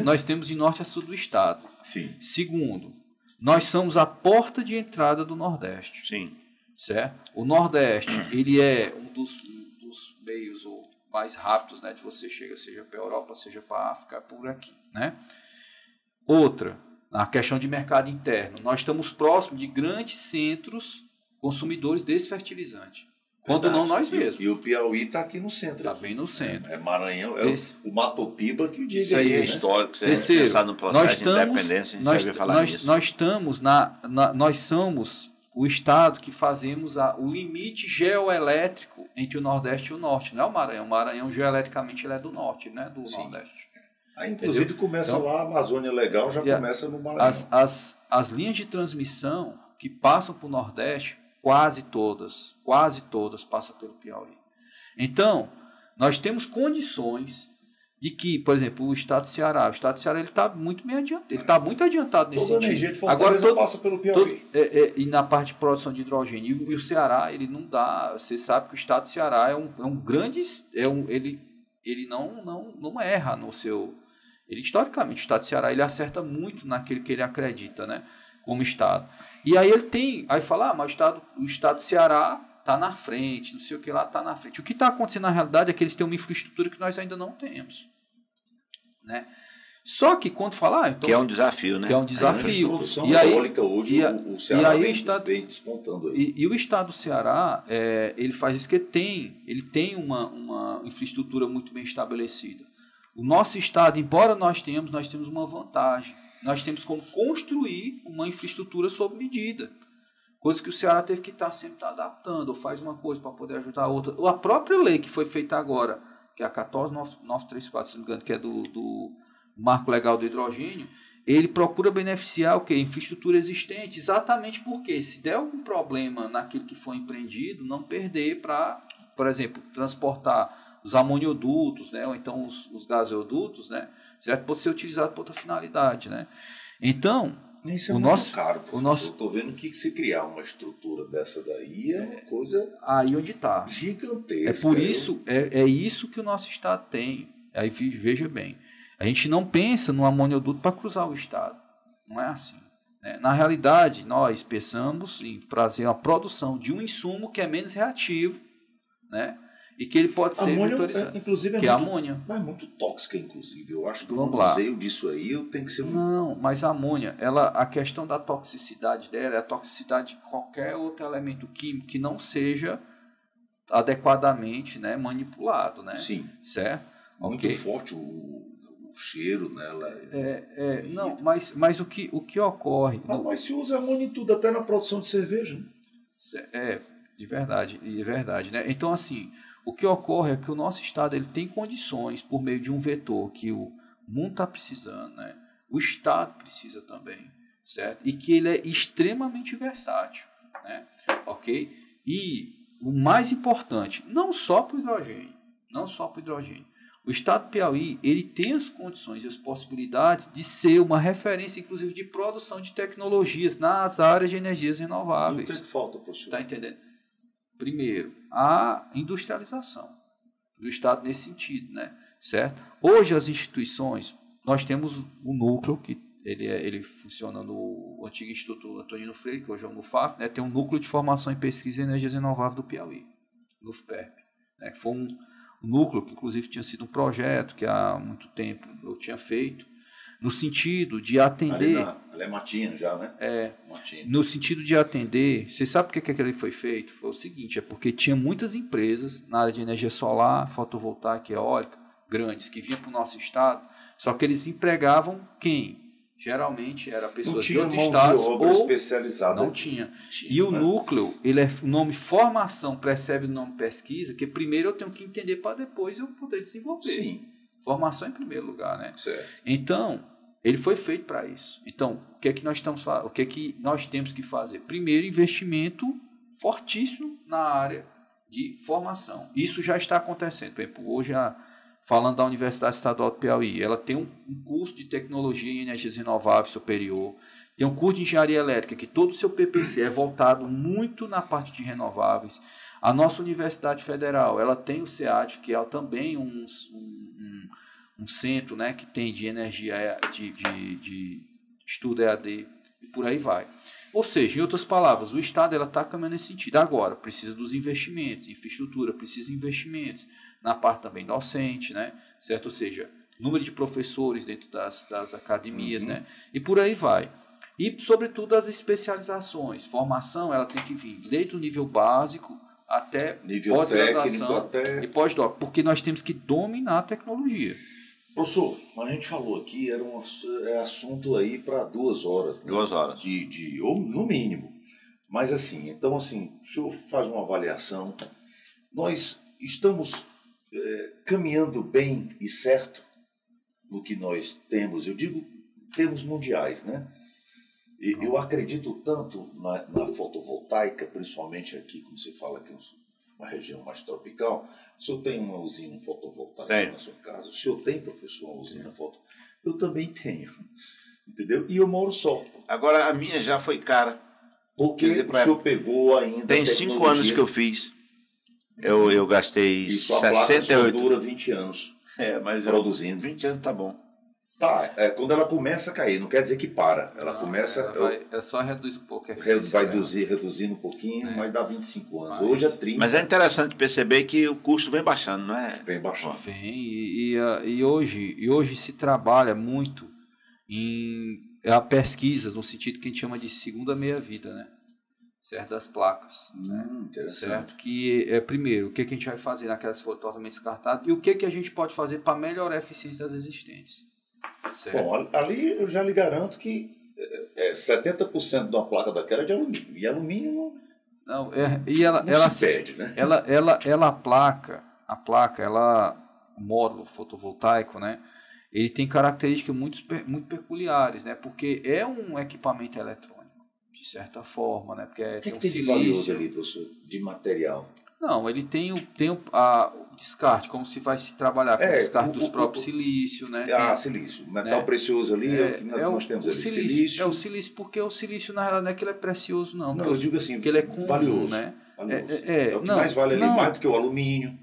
Nós temos de norte a sul do estado. Sim. Segundo, nós somos a porta de entrada do Nordeste. Sim. Certo? O Nordeste ele é um dos meios mais rápidos, né, de você chegar, seja para a Europa, seja para a África, por aqui. Né? Outra, na questão de mercado interno, nós estamos próximos de grandes centros consumidores desse fertilizante. Quando não nós mesmos. E o Piauí está aqui no centro. Está bem no centro. É Maranhão, o Matopiba que o diga isso aí. Né? Histórico, terceiro, no processo de independência, a gente vai falar nisso. Nós somos o estado que fazemos o limite geoelétrico entre o Nordeste e o Norte. Não é o Maranhão. O Maranhão, geoeletricamente, ele é do Norte, né? Do Nordeste. Aí, inclusive, entendeu? começa então, lá, a Amazônia Legal já começa no Maranhão. As linhas de transmissão que passam para o Nordeste, quase todas passam pelo Piauí. Então, nós temos condições de que, por exemplo, o estado do Ceará ele está muito bem adiantado, ele está muito adiantado nesse sentido. Toda a energia de Fortaleza passa pelo Piauí. E na parte de produção de hidrogênio, e o Ceará, ele não dá, você sabe que o estado do Ceará é um grande, ele não erra no seu, historicamente, o estado do Ceará, ele acerta muito naquilo que ele acredita, né, como estado. E aí aí fala, mas o estado do Ceará está na frente, não sei o que lá está na frente. O que está acontecendo na realidade é que eles têm uma infraestrutura que nós ainda não temos. Né? Só que quando falar... Então, que é um desafio, né? Que é um desafio. A produção eólica hoje, o Ceará vem despontando aí. E o estado do Ceará, ele faz isso que ele tem uma infraestrutura muito bem estabelecida. O nosso estado, embora nós temos uma vantagem. Nós temos como construir uma infraestrutura sob medida. Coisa que o Ceará teve que sempre adaptando, ou faz uma coisa para poder ajudar a outra. Ou a própria lei que foi feita agora, que é a 14934, se não me engano, que é do Marco Legal do Hidrogênio, ele procura beneficiar o quê? Infraestrutura existente, exatamente porque se der algum problema naquilo que foi empreendido, não perder para, por exemplo, transportar os amoniodutos, né, ou então os gasodutos, né, certo? Pode ser utilizado para outra finalidade. Né? Então... Isso é muito caro, professor. Eu estou vendo que se criar uma estrutura dessa daí é uma coisa aí onde tá. Gigantesca. É por isso, é isso que o nosso estado tem. Aí veja bem, a gente não pensa no amonioduto para cruzar o estado. Não é assim. Né? Na realidade, nós pensamos em fazer a produção de um insumo que é menos reativo, né? E que ele pode ser vetorizado. Inclusive que é a amônia. Mas é muito tóxica, inclusive. Eu acho que Vamos o manuseio disso aí tem que ser Não, mas a amônia, a questão da toxicidade dela é a toxicidade de qualquer outro elemento químico que não seja adequadamente, né, manipulado. Né? Sim. Certo? Muito forte o cheiro nela. Não, mas o que ocorre... Mas se usa amônia em tudo, até na produção de cerveja. Né? De verdade, né? Então, assim... O que ocorre é que o nosso estado ele tem condições, por meio de um vetor que o mundo está precisando, né? O estado precisa também, certo? E que ele é extremamente versátil, né? Ok? E o mais importante, não só para o hidrogênio, o estado do Piauí ele tem as condições e as possibilidades de ser uma referência, inclusive, de produção de tecnologias nas áreas de energias renováveis. O que falta, professor? Está entendendo? Primeiro, a industrialização do Estado nesse sentido, né? Certo? Hoje as instituições, nós temos o núcleo, que ele funciona no antigo Instituto Antonino Freire, que hoje é o NUFAF, né? Tem um núcleo de formação e pesquisa em energias renováveis do Piauí, NUFPERP, né? Que foi um núcleo que inclusive tinha sido um projeto que há muito tempo eu tinha feito, no sentido de atender... Ali é Matinho já, né? Matinho. No sentido de atender... Você sabe por que aquele foi feito? Foi o seguinte, é porque tinha muitas empresas na área de energia solar, fotovoltaica, eólica, grandes, que vinham para o nosso estado, só que eles empregavam quem? Geralmente era pessoas de outros estados ou especializada. Não tinha. E o núcleo, o nome formação precede o nome pesquisa, que primeiro eu tenho que entender para depois eu poder desenvolver. Sim. Formação em primeiro lugar, né? Certo. Então, ele foi feito para isso. Então, o que é que nós temos que fazer? Primeiro, investimento fortíssimo na área de formação. Isso já está acontecendo. Por exemplo, hoje, falando da Universidade Estadual do Piauí, ela tem um curso de tecnologia em energias renováveis superior, tem um curso de engenharia elétrica, que todo o seu PPC é voltado muito na parte de renováveis. A nossa Universidade Federal, ela tem o CEAD, que é também um centro, né, que tem de energia, de estudo EAD, e por aí vai. Ou seja, em outras palavras, o Estado está caminhando nesse sentido. Agora, precisa dos investimentos, infraestrutura, precisa de investimentos, na parte também docente, né, certo? Ou seja, número de professores dentro das academias, né, e por aí vai. E, sobretudo, as especializações. Formação, ela tem que vir desde o nível básico até pós-graduação e pós-doc, porque nós temos que dominar a tecnologia. Professor, a gente falou aqui, é assunto aí para 2 horas. Né? 2 horas. Ou no mínimo. Mas assim, então assim, o senhor faz uma avaliação, nós estamos caminhando bem e certo no que nós temos, eu digo termos mundiais, né? Eu acredito tanto na fotovoltaica, principalmente aqui, como você fala, que é uma região mais tropical. O senhor tem uma usina fotovoltaica na sua casa? O senhor tem, professor, uma usina fotovoltaica? Eu também tenho, entendeu? E eu moro só. Agora, a minha já foi cara. Porque o senhor pegou ainda... Tem 5 anos que eu fiz. Eu gastei e sua 68... placa dura 20 anos mas produzindo. 20 anos tá bom. Tá, quando ela começa a cair, não quer dizer que para. Ela começa... Ela só reduz um pouco a eficiência. Vai reduzindo um pouquinho, mas dá 25 anos. Hoje é 30. Mas é interessante perceber que o custo vem baixando, não é? Vem baixando. Vem, e hoje se trabalha muito em a pesquisa, no sentido que a gente chama de segunda meia-vida, né? Certo? Das placas. Certo? Que primeiro, o que a gente vai fazer naquelas que foram totalmente descartadas e o que a gente pode fazer para melhorar a eficiência das existentes. Certo? Bom, ali eu já lhe garanto que 70% de uma placa daquela é de alumínio. E alumínio não se perde, né? A placa, o módulo fotovoltaico, né? Ele tem características muito peculiares, né? Porque é um equipamento eletrônico, de certa forma, né? Porque tem de valioso ali, professor, de material? Não, ele tem o descarte, como se vai se trabalhar com o descarte dos próprios silício, né? Silício. O metal precioso ali é o que nós temos ali. Silício. É o silício, porque o silício, na realidade, não é que ele é precioso, não. Não, eu digo assim, porque ele é comum, valioso. Né? É o que mais vale ali, mais do que o alumínio.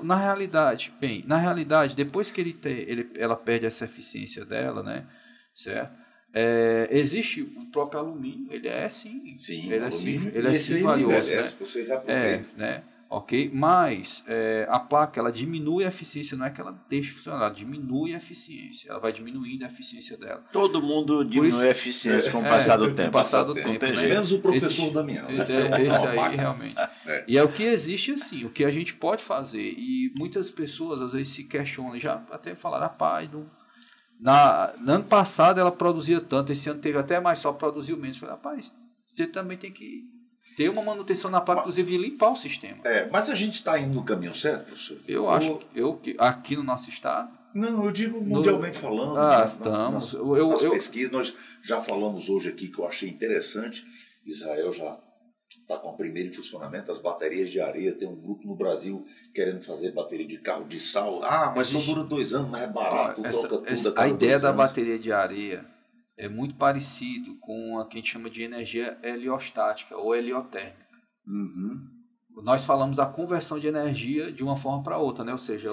Na realidade, depois que ela perde essa eficiência dela, né? Certo? Existe o próprio alumínio, ele é sim. Ele é sim valioso, né? Você já aproveita. Né? Ok? Mas a placa, ela diminui a eficiência, não é que ela deixe de funcionar, ela diminui a eficiência, ela vai diminuindo a eficiência dela. Todo mundo diminui a eficiência com o passar do tempo. Né? Menos o professor Damião. Esse aí, realmente. E é o que existe assim, o que a gente pode fazer. E muitas pessoas, às vezes, se questionam, já até falaram, rapaz, no ano passado ela produzia tanto, esse ano teve até mais, só produziu menos. Eu falei, rapaz, você também tem que ter uma manutenção na placa, inclusive limpar o sistema. Mas a gente está indo no caminho certo, professor? Eu acho que aqui no nosso estado... Não, eu digo mundialmente falando. Estamos. Nas pesquisas, nós já falamos hoje aqui, que eu achei interessante, Israel já está com a primeira em funcionamento, as baterias de areia. Tem um grupo no Brasil querendo fazer bateria de carro de sal. Mas só dura 2 anos, mas é barato, troca tudo. A ideia da bateria de areia é muito parecido com a que a gente chama de energia heliostática ou heliotérmica. Nós falamos da conversão de energia de uma forma para outra, né? Ou seja,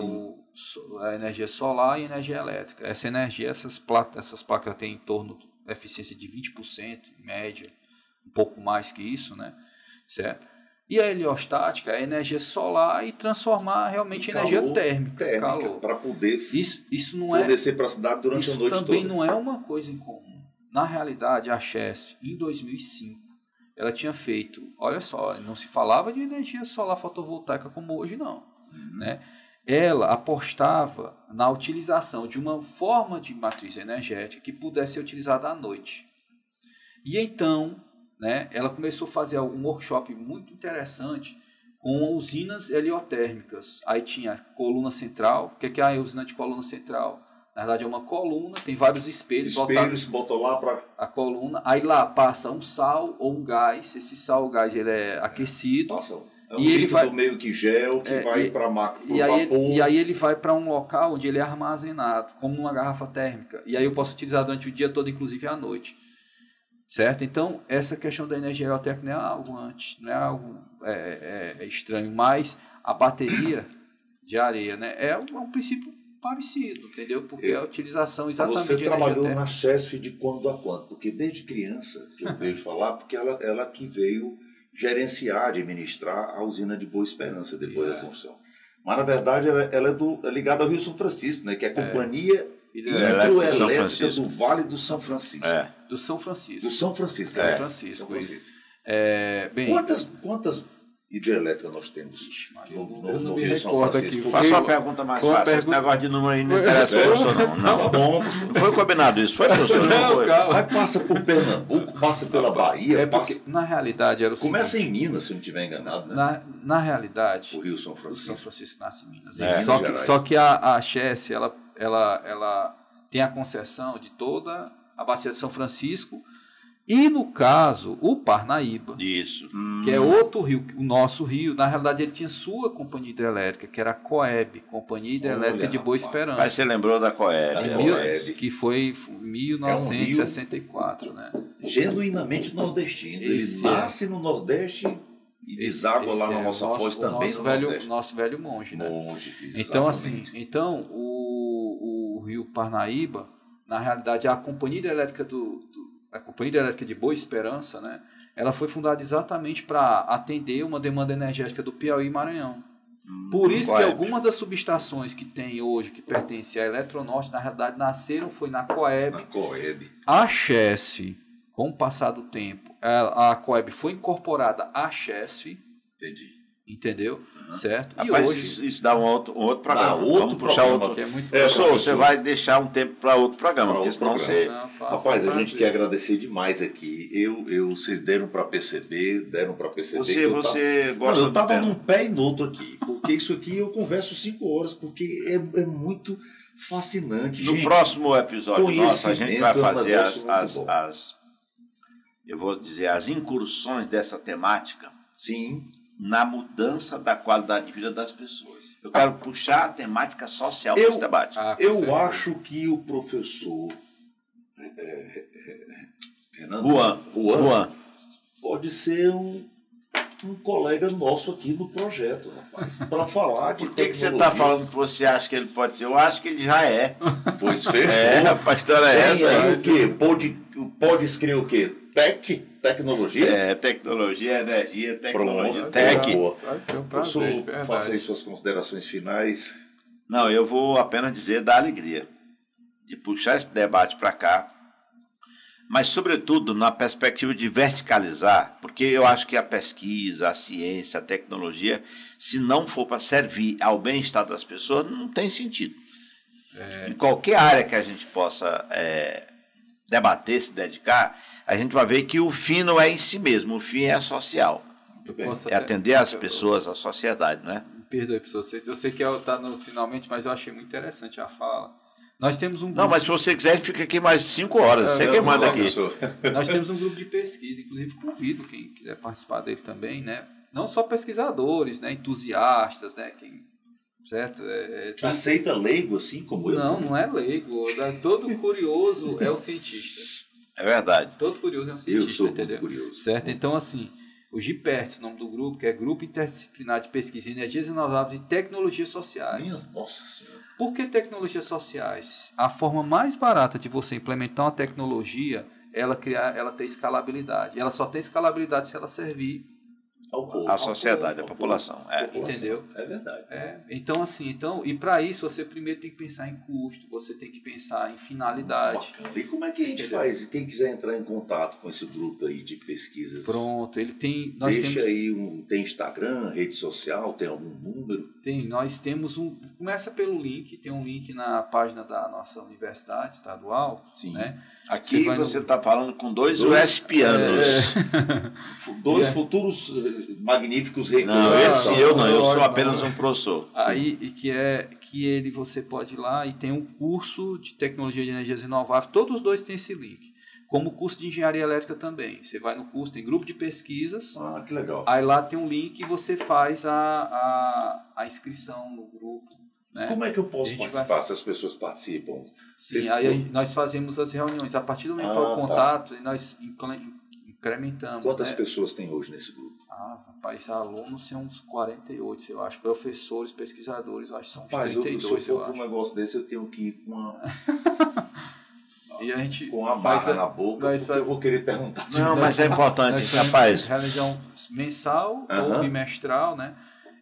a energia solar e a energia elétrica. Essa energia, essas placas têm em torno de eficiência de 20%, em média, um pouco mais que isso, né? Certo? E a heliostática é a energia solar e transformar realmente em energia térmica, calor. Para poder isso não fornecer para a cidade durante a noite toda. Isso também não é uma coisa incomum. Na realidade, a Chesf, em 2005, ela tinha feito, olha só, não se falava de energia solar fotovoltaica como hoje, não. Né? Ela apostava na utilização de uma forma de matriz energética que pudesse ser utilizada à noite. E então, né, ela começou a fazer um workshop muito interessante com usinas heliotérmicas. Aí tinha a coluna central. O que é a usina de coluna central? Na verdade é uma coluna, tem vários espelhos. Botam lá para a coluna. Aí lá passa um sal ou um gás. Esse sal ou gás ele é aquecido. Passa. E ele vai meio que gel que vai para vapor. E aí ele vai para um local onde ele é armazenado, como numa garrafa térmica. E aí eu posso utilizar durante o dia todo, inclusive à noite. Certo? Então, essa questão da energia elétrica não é algo não é algo estranho, mas a bateria de areia, né, é um princípio parecido, entendeu? Porque a utilização exatamente de energia térmica. Você trabalhou na Chesf de quando a quando? Porque desde criança, que eu vejo falar, porque ela que veio gerenciar, administrar a usina de Boa Esperança depois da construção. Mas, na verdade, ela é ligada ao Rio São Francisco, né, que é a companhia hidroelétrica do Vale do São Francisco. Do São Francisco. Do São Francisco. São Francisco. São Francisco. Bem, Quantas hidrelétrica nós temos eu no não me Rio São recordo Francisco? aqui. Faça uma pergunta mais fácil. Esse negócio de número aí não interessa para você, não. Tá bom. Não foi combinado isso, foi, professor? Não, foi. calma. Mas passa por Pernambuco, passa pela Bahia, É porque, passa... na realidade, era o Começa seguinte, em Minas, se eu não estiver enganado, né? na realidade, O Rio São o São Francisco. Francisco nasce em Minas. É, só, Minas que, Gerais. só que a Chess, ela tem a concessão de toda a bacia de São Francisco e, no caso, o Parnaíba, Isso. que é outro rio, o nosso rio, na realidade ele tinha sua companhia hidrelétrica, que era a Coeb, Companhia Hidrelétrica Olha, de Boa rapaz. Esperança. Mas você lembrou da Coeb. Da Em Coeb. mil- que foi em 1964, né? Genuinamente nordestino. Esse Ele nasce no Nordeste e deságua lá na nossa foz também no Nordeste. nosso velho monge, né? Monge, Então, exatamente. assim, o rio Parnaíba, na realidade, a Companhia Hidrelétrica a Companhia Hidrelétrica de Boa Esperança, né? Ela foi fundada exatamente para atender uma demanda energética do Piauí e Maranhão. Por isso que Coeb. algumas das subestações que tem hoje, que pertencem à Eletronorte, na realidade nasceram foi na Coeb. Na Coeb. A Chesf, com o passar do tempo, a Coeb foi incorporada à Chesf, Entendi. entendeu? Certo? Rapaz, e hoje isso dá um outro programa. Dá outro Vamos puxar programa. outro. que é muito Professor, professor. você vai deixar um tempo para outro programa, Pra porque outro senão programa. você... Não, faça Rapaz, um a gente prazer. quer agradecer demais aqui. Vocês deram para perceber que Você gosta eu do estava tema. num pé e no outro aqui, porque isso aqui eu converso 5 horas, porque é muito fascinante. No gente. próximo episódio nosso, a gente vai conhecimento é um fazer negócio muito bom. eu vou dizer, as incursões dessa temática Sim, na mudança da qualidade de vida das pessoas. Eu quero puxar a temática social desse debate. Com eu certeza. acho que o professor Fernando Juan. pode ser um colega nosso aqui no projeto, rapaz, para falar de Por que você tecnologia. está falando que você acha que ele pode ser? Eu acho que ele já é. Pois fechou. A história é Tem essa. aí o quê? Pode escrever o quê? Tecnologia? É, tecnologia, energia, tecnologia, Pronto. tech. Boa. Vai ser um Professor, prazer, de verdade. faça aí suas considerações finais. Não, eu vou apenas dizer da alegria de puxar esse debate para cá, mas, sobretudo, na perspectiva de verticalizar, porque eu acho que a pesquisa, a ciência, a tecnologia, se não for para servir ao bem-estar das pessoas, não tem sentido. Em qualquer área que a gente possa debater, se dedicar, a gente vai ver que o fim não é em si mesmo, o fim é social. Muito bem. Posso É até- atender as pessoas, a sociedade, não é? Me perdoe, professor. Eu sei que está no finalmente, mas eu achei muito interessante a fala. Nós temos um Não, grupo, mas se você quiser, ele fica aqui mais de 5 horas. Você não, quem manda não, aqui. Professor. nós temos um grupo de pesquisa, inclusive convido quem quiser participar dele também, né? Não só pesquisadores, né? Entusiastas, né? Certo? Aceita leigo assim como eu? Não é leigo. Todo curioso é o cientista. É verdade. Todo curioso é um Eu cientista, sou entendeu? muito curioso. Certo? Então, assim, o GIPERT, o nome do grupo, que é Grupo Interdisciplinar de Pesquisa em Energias Renováveis e Tecnologias Sociais. Minha nossa senhora. Por que tecnologias sociais? A forma mais barata de você implementar uma tecnologia é ela ter escalabilidade. Ela só tem escalabilidade se ela servir. Ao povo. A sociedade, Ao a povo. população. É. Entendeu? É verdade. Então, assim, e para isso você primeiro tem que pensar em custo, você tem que pensar em finalidade. Bacana. E como é que a gente Entendeu? faz? Quem quiser entrar em contato com esse grupo aí de pesquisas, Pronto, ele tem. Nós deixa temos, aí tem Instagram, rede social, tem algum número? nós temos um. Começa pelo link, tem um link na página da nossa universidade estadual. Sim. Né? Aqui vai no- você está falando com dois Dois- USPianos. Dois futuros magníficos reitores. Não, eu não, eu sou Não. apenas um professor. Aí, e que ele você pode ir lá e tem um curso de tecnologia de energias renováveis, todos os dois têm esse link. Como o curso de engenharia elétrica também. Você vai no curso, tem grupo de pesquisas, Ah, que legal. aí lá tem um link e você faz a inscrição no grupo. Né? Como é que eu A posso gente participar vai- se as pessoas participam? Sim, Esse aí grupo. nós fazemos as reuniões. A partir do momento que Ah, for o tá. contato, nós incrementamos. Quantas né? pessoas tem hoje nesse grupo? Rapaz, alunos são uns 48, eu acho. Professores, pesquisadores, eu acho que são uns Rapaz, se eu 32, eu for para um acho. negócio desse, eu tenho que ir E a gente com a faz barra na boca, nós porque eu vou querer perguntar. Não, mas é importante, nós rapaz. religião mensal Aham. ou bimestral, né?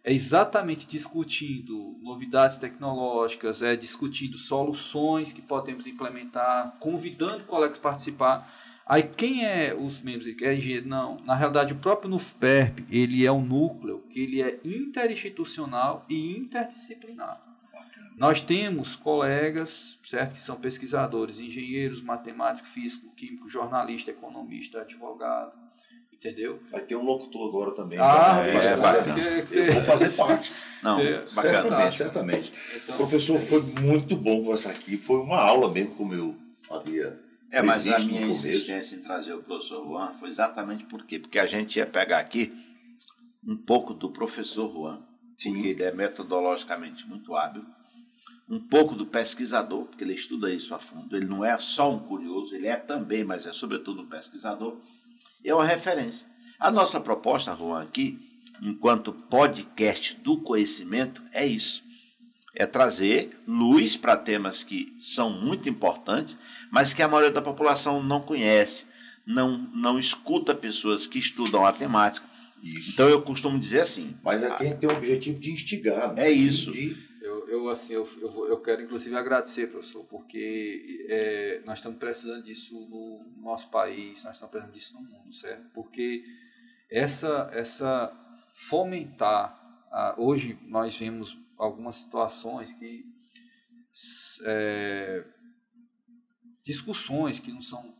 É exatamente discutindo novidades tecnológicas, discutindo soluções que podemos implementar, convidando colegas a participar. Aí quem é os membros? É engenheiro? Não. Na realidade, o próprio NUFPERP, ele é um núcleo que ele é interinstitucional e interdisciplinar. Nós temos colegas, certo, que são pesquisadores, engenheiros, matemáticos, físico, químico, jornalista, economista, advogado, entendeu? Vai ter um locutor agora também. Eu vou fazer parte. Não, certamente. Então, professor, foi muito bom conversar aqui. Foi uma aula mesmo, como eu havia mas a previsto minha no começo. insistência em trazer o professor Juan foi exatamente por quê? Porque a gente ia pegar aqui um pouco do professor Juan, porque ele é metodologicamente muito hábil, um pouco do pesquisador, porque ele estuda isso a fundo. Ele não é só um curioso, ele é também, mas é sobretudo um pesquisador. E é uma referência. A nossa proposta, Juan, aqui, enquanto podcast do conhecimento, é isso. É trazer luz para temas que são muito importantes, mas que a maioria da população não conhece, não escuta pessoas que estudam a temática. Isso. Então eu costumo dizer assim... Mas aqui a gente tem o objetivo de instigar. Né? É isso. Eu quero, inclusive, agradecer, professor, porque nós estamos precisando disso no nosso país, nós estamos precisando disso no mundo, certo? Porque fomentar, hoje nós vemos algumas situações que, discussões que não são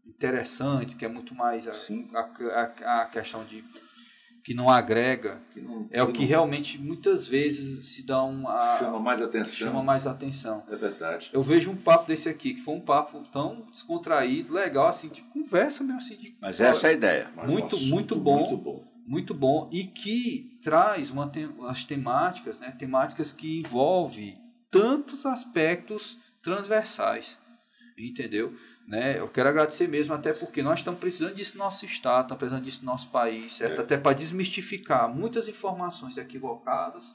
interessantes, que é muito mais a questão de que não agrega, o que realmente muitas vezes se dá chama mais atenção. É verdade. Eu vejo um papo desse aqui, que foi um papo tão descontraído, legal, assim, de conversa mesmo. Assim, mas essa é a ideia. Muito bom, e que traz as temáticas, né, temáticas que envolvem tantos aspectos transversais, entendeu? Né? Eu quero agradecer mesmo, até porque nós estamos precisando disso no nosso estado, estamos precisando disso no nosso país, certo? Até para desmistificar muitas informações equivocadas,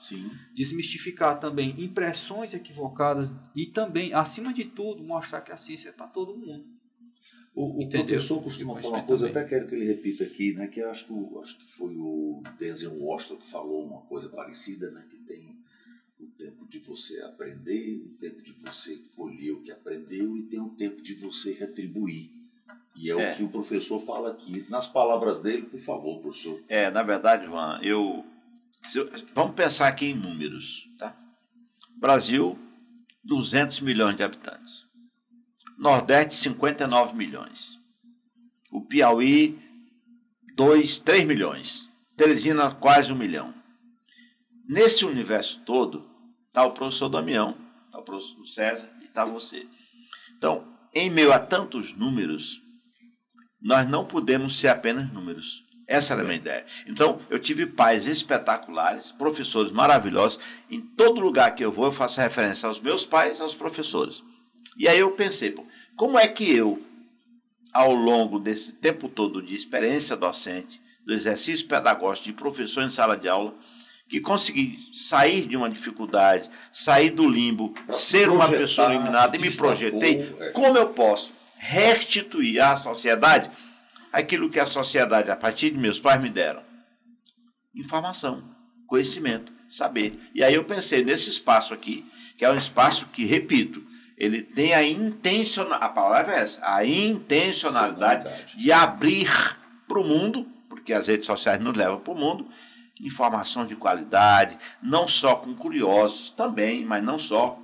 desmistificar também impressões equivocadas e também, acima de tudo, mostrar que a ciência é para todo mundo. O professor costuma falar uma coisa, até quero que ele repita aqui, né? Que acho que foi o Denzel Washington que falou uma coisa parecida, né? Que tem o tempo de você aprender, o tempo de você colher o que aprendeu e tem o tempo de você retribuir. E é o que o professor fala aqui. Nas palavras dele, por favor, professor. Na verdade, Juan, vamos pensar aqui em números, tá? Brasil, 200 milhões de habitantes. Nordeste, 59 milhões. O Piauí, 3 milhões. Teresina, quase 1 milhão. Nesse universo todo, está o professor Damião, está o professor César e está você. Então, em meio a tantos números, nós não podemos ser apenas números. Essa era a minha ideia. Então, eu tive pais espetaculares, professores maravilhosos. Em todo lugar que eu vou, eu faço referência aos meus pais e aos professores. E aí eu pensei, como é que eu, ao longo desse tempo todo de experiência docente, do exercício pedagógico de professor em sala de aula, que consegui sair de uma dificuldade, sair do limbo, ser uma pessoa iluminada e me projetei, como eu posso restituir à sociedade aquilo que a sociedade, a partir de meus pais, me deram? Informação, conhecimento, saber. E aí eu pensei nesse espaço aqui, que é um espaço que, repito, ele tem a palavra é essa, a intencionalidade de abrir para o mundo, porque as redes sociais nos levam para o mundo, informação de qualidade, não só com curiosos também, mas não só,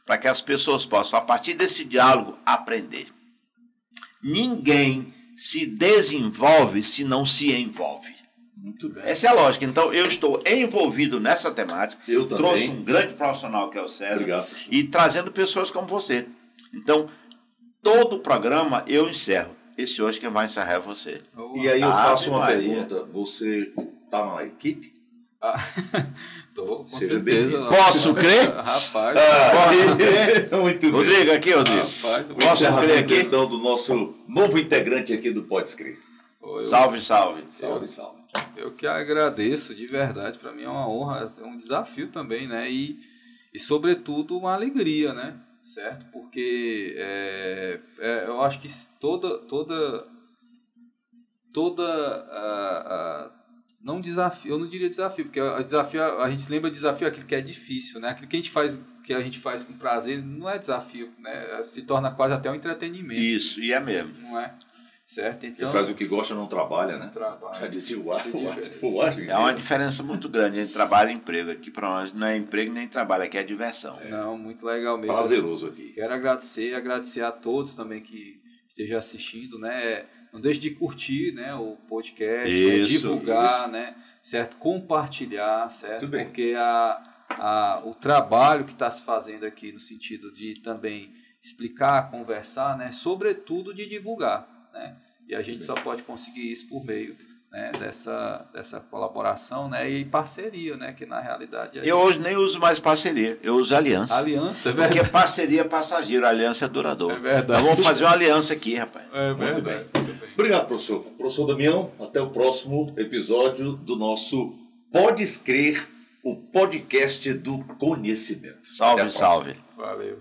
para que as pessoas possam, a partir desse diálogo, aprender. Ninguém se desenvolve se não se envolve. Muito bem. Essa é a lógica. Então, eu estou envolvido nessa temática. Eu também. Trouxe um grande profissional, que é o César. Obrigado, e trazendo pessoas como você. Então, todo o programa eu encerro. Esse hoje quem vai encerrar é você. E aí eu faço uma pergunta. Você está na equipe? Tô, com certeza. Posso crer? Rapaz. Posso crer? Muito bem. Rodrigo, aqui, Rodrigo. Rapaz, posso crer aqui? Então, do nosso novo integrante aqui do Pode Escrever. Salve, salve. Salve, salve. Eu que agradeço, de verdade. Para mim é uma honra, é um desafio também, né? E sobretudo, uma alegria, né? Certo? Porque eu acho que não desafio, eu não diria desafio, porque desafio, a gente lembra de desafio aquilo que é difícil, né? Aquilo que a gente faz que a gente faz com prazer, não é desafio, né? Se torna quase até um entretenimento. Isso, e é mesmo. Não é? Certo? Então, Quem faz o que gosta não trabalha, né? trabalho. Já disse o É uma diferença muito grande entre trabalho e emprego. Aqui para nós não é emprego nem trabalho, aqui é diversão. Não, muito legal mesmo. Prazeroso aqui. Quero agradecer a todos também que estejam assistindo, né? Não deixe de curtir, né, o podcast, né? Divulgar, né? Certo? Compartilhar, certo? Tudo bem. Porque o trabalho que está se fazendo aqui no sentido de também explicar, conversar, né? Sobretudo de divulgar, né? E a gente só pode conseguir isso por meio, né, dessa colaboração, né, e parceria, né, que na realidade... Eu hoje nem uso mais parceria, eu uso aliança. Aliança, é verdade. Porque parceria é passageiro, aliança é duradoura. É verdade. Nós vamos fazer uma aliança aqui, rapaz. É Muito verdade. bem. Obrigado, professor. Professor Damião, até o próximo episódio do nosso Podes Crer, o podcast do conhecimento. Salve, Até a próxima. Valeu.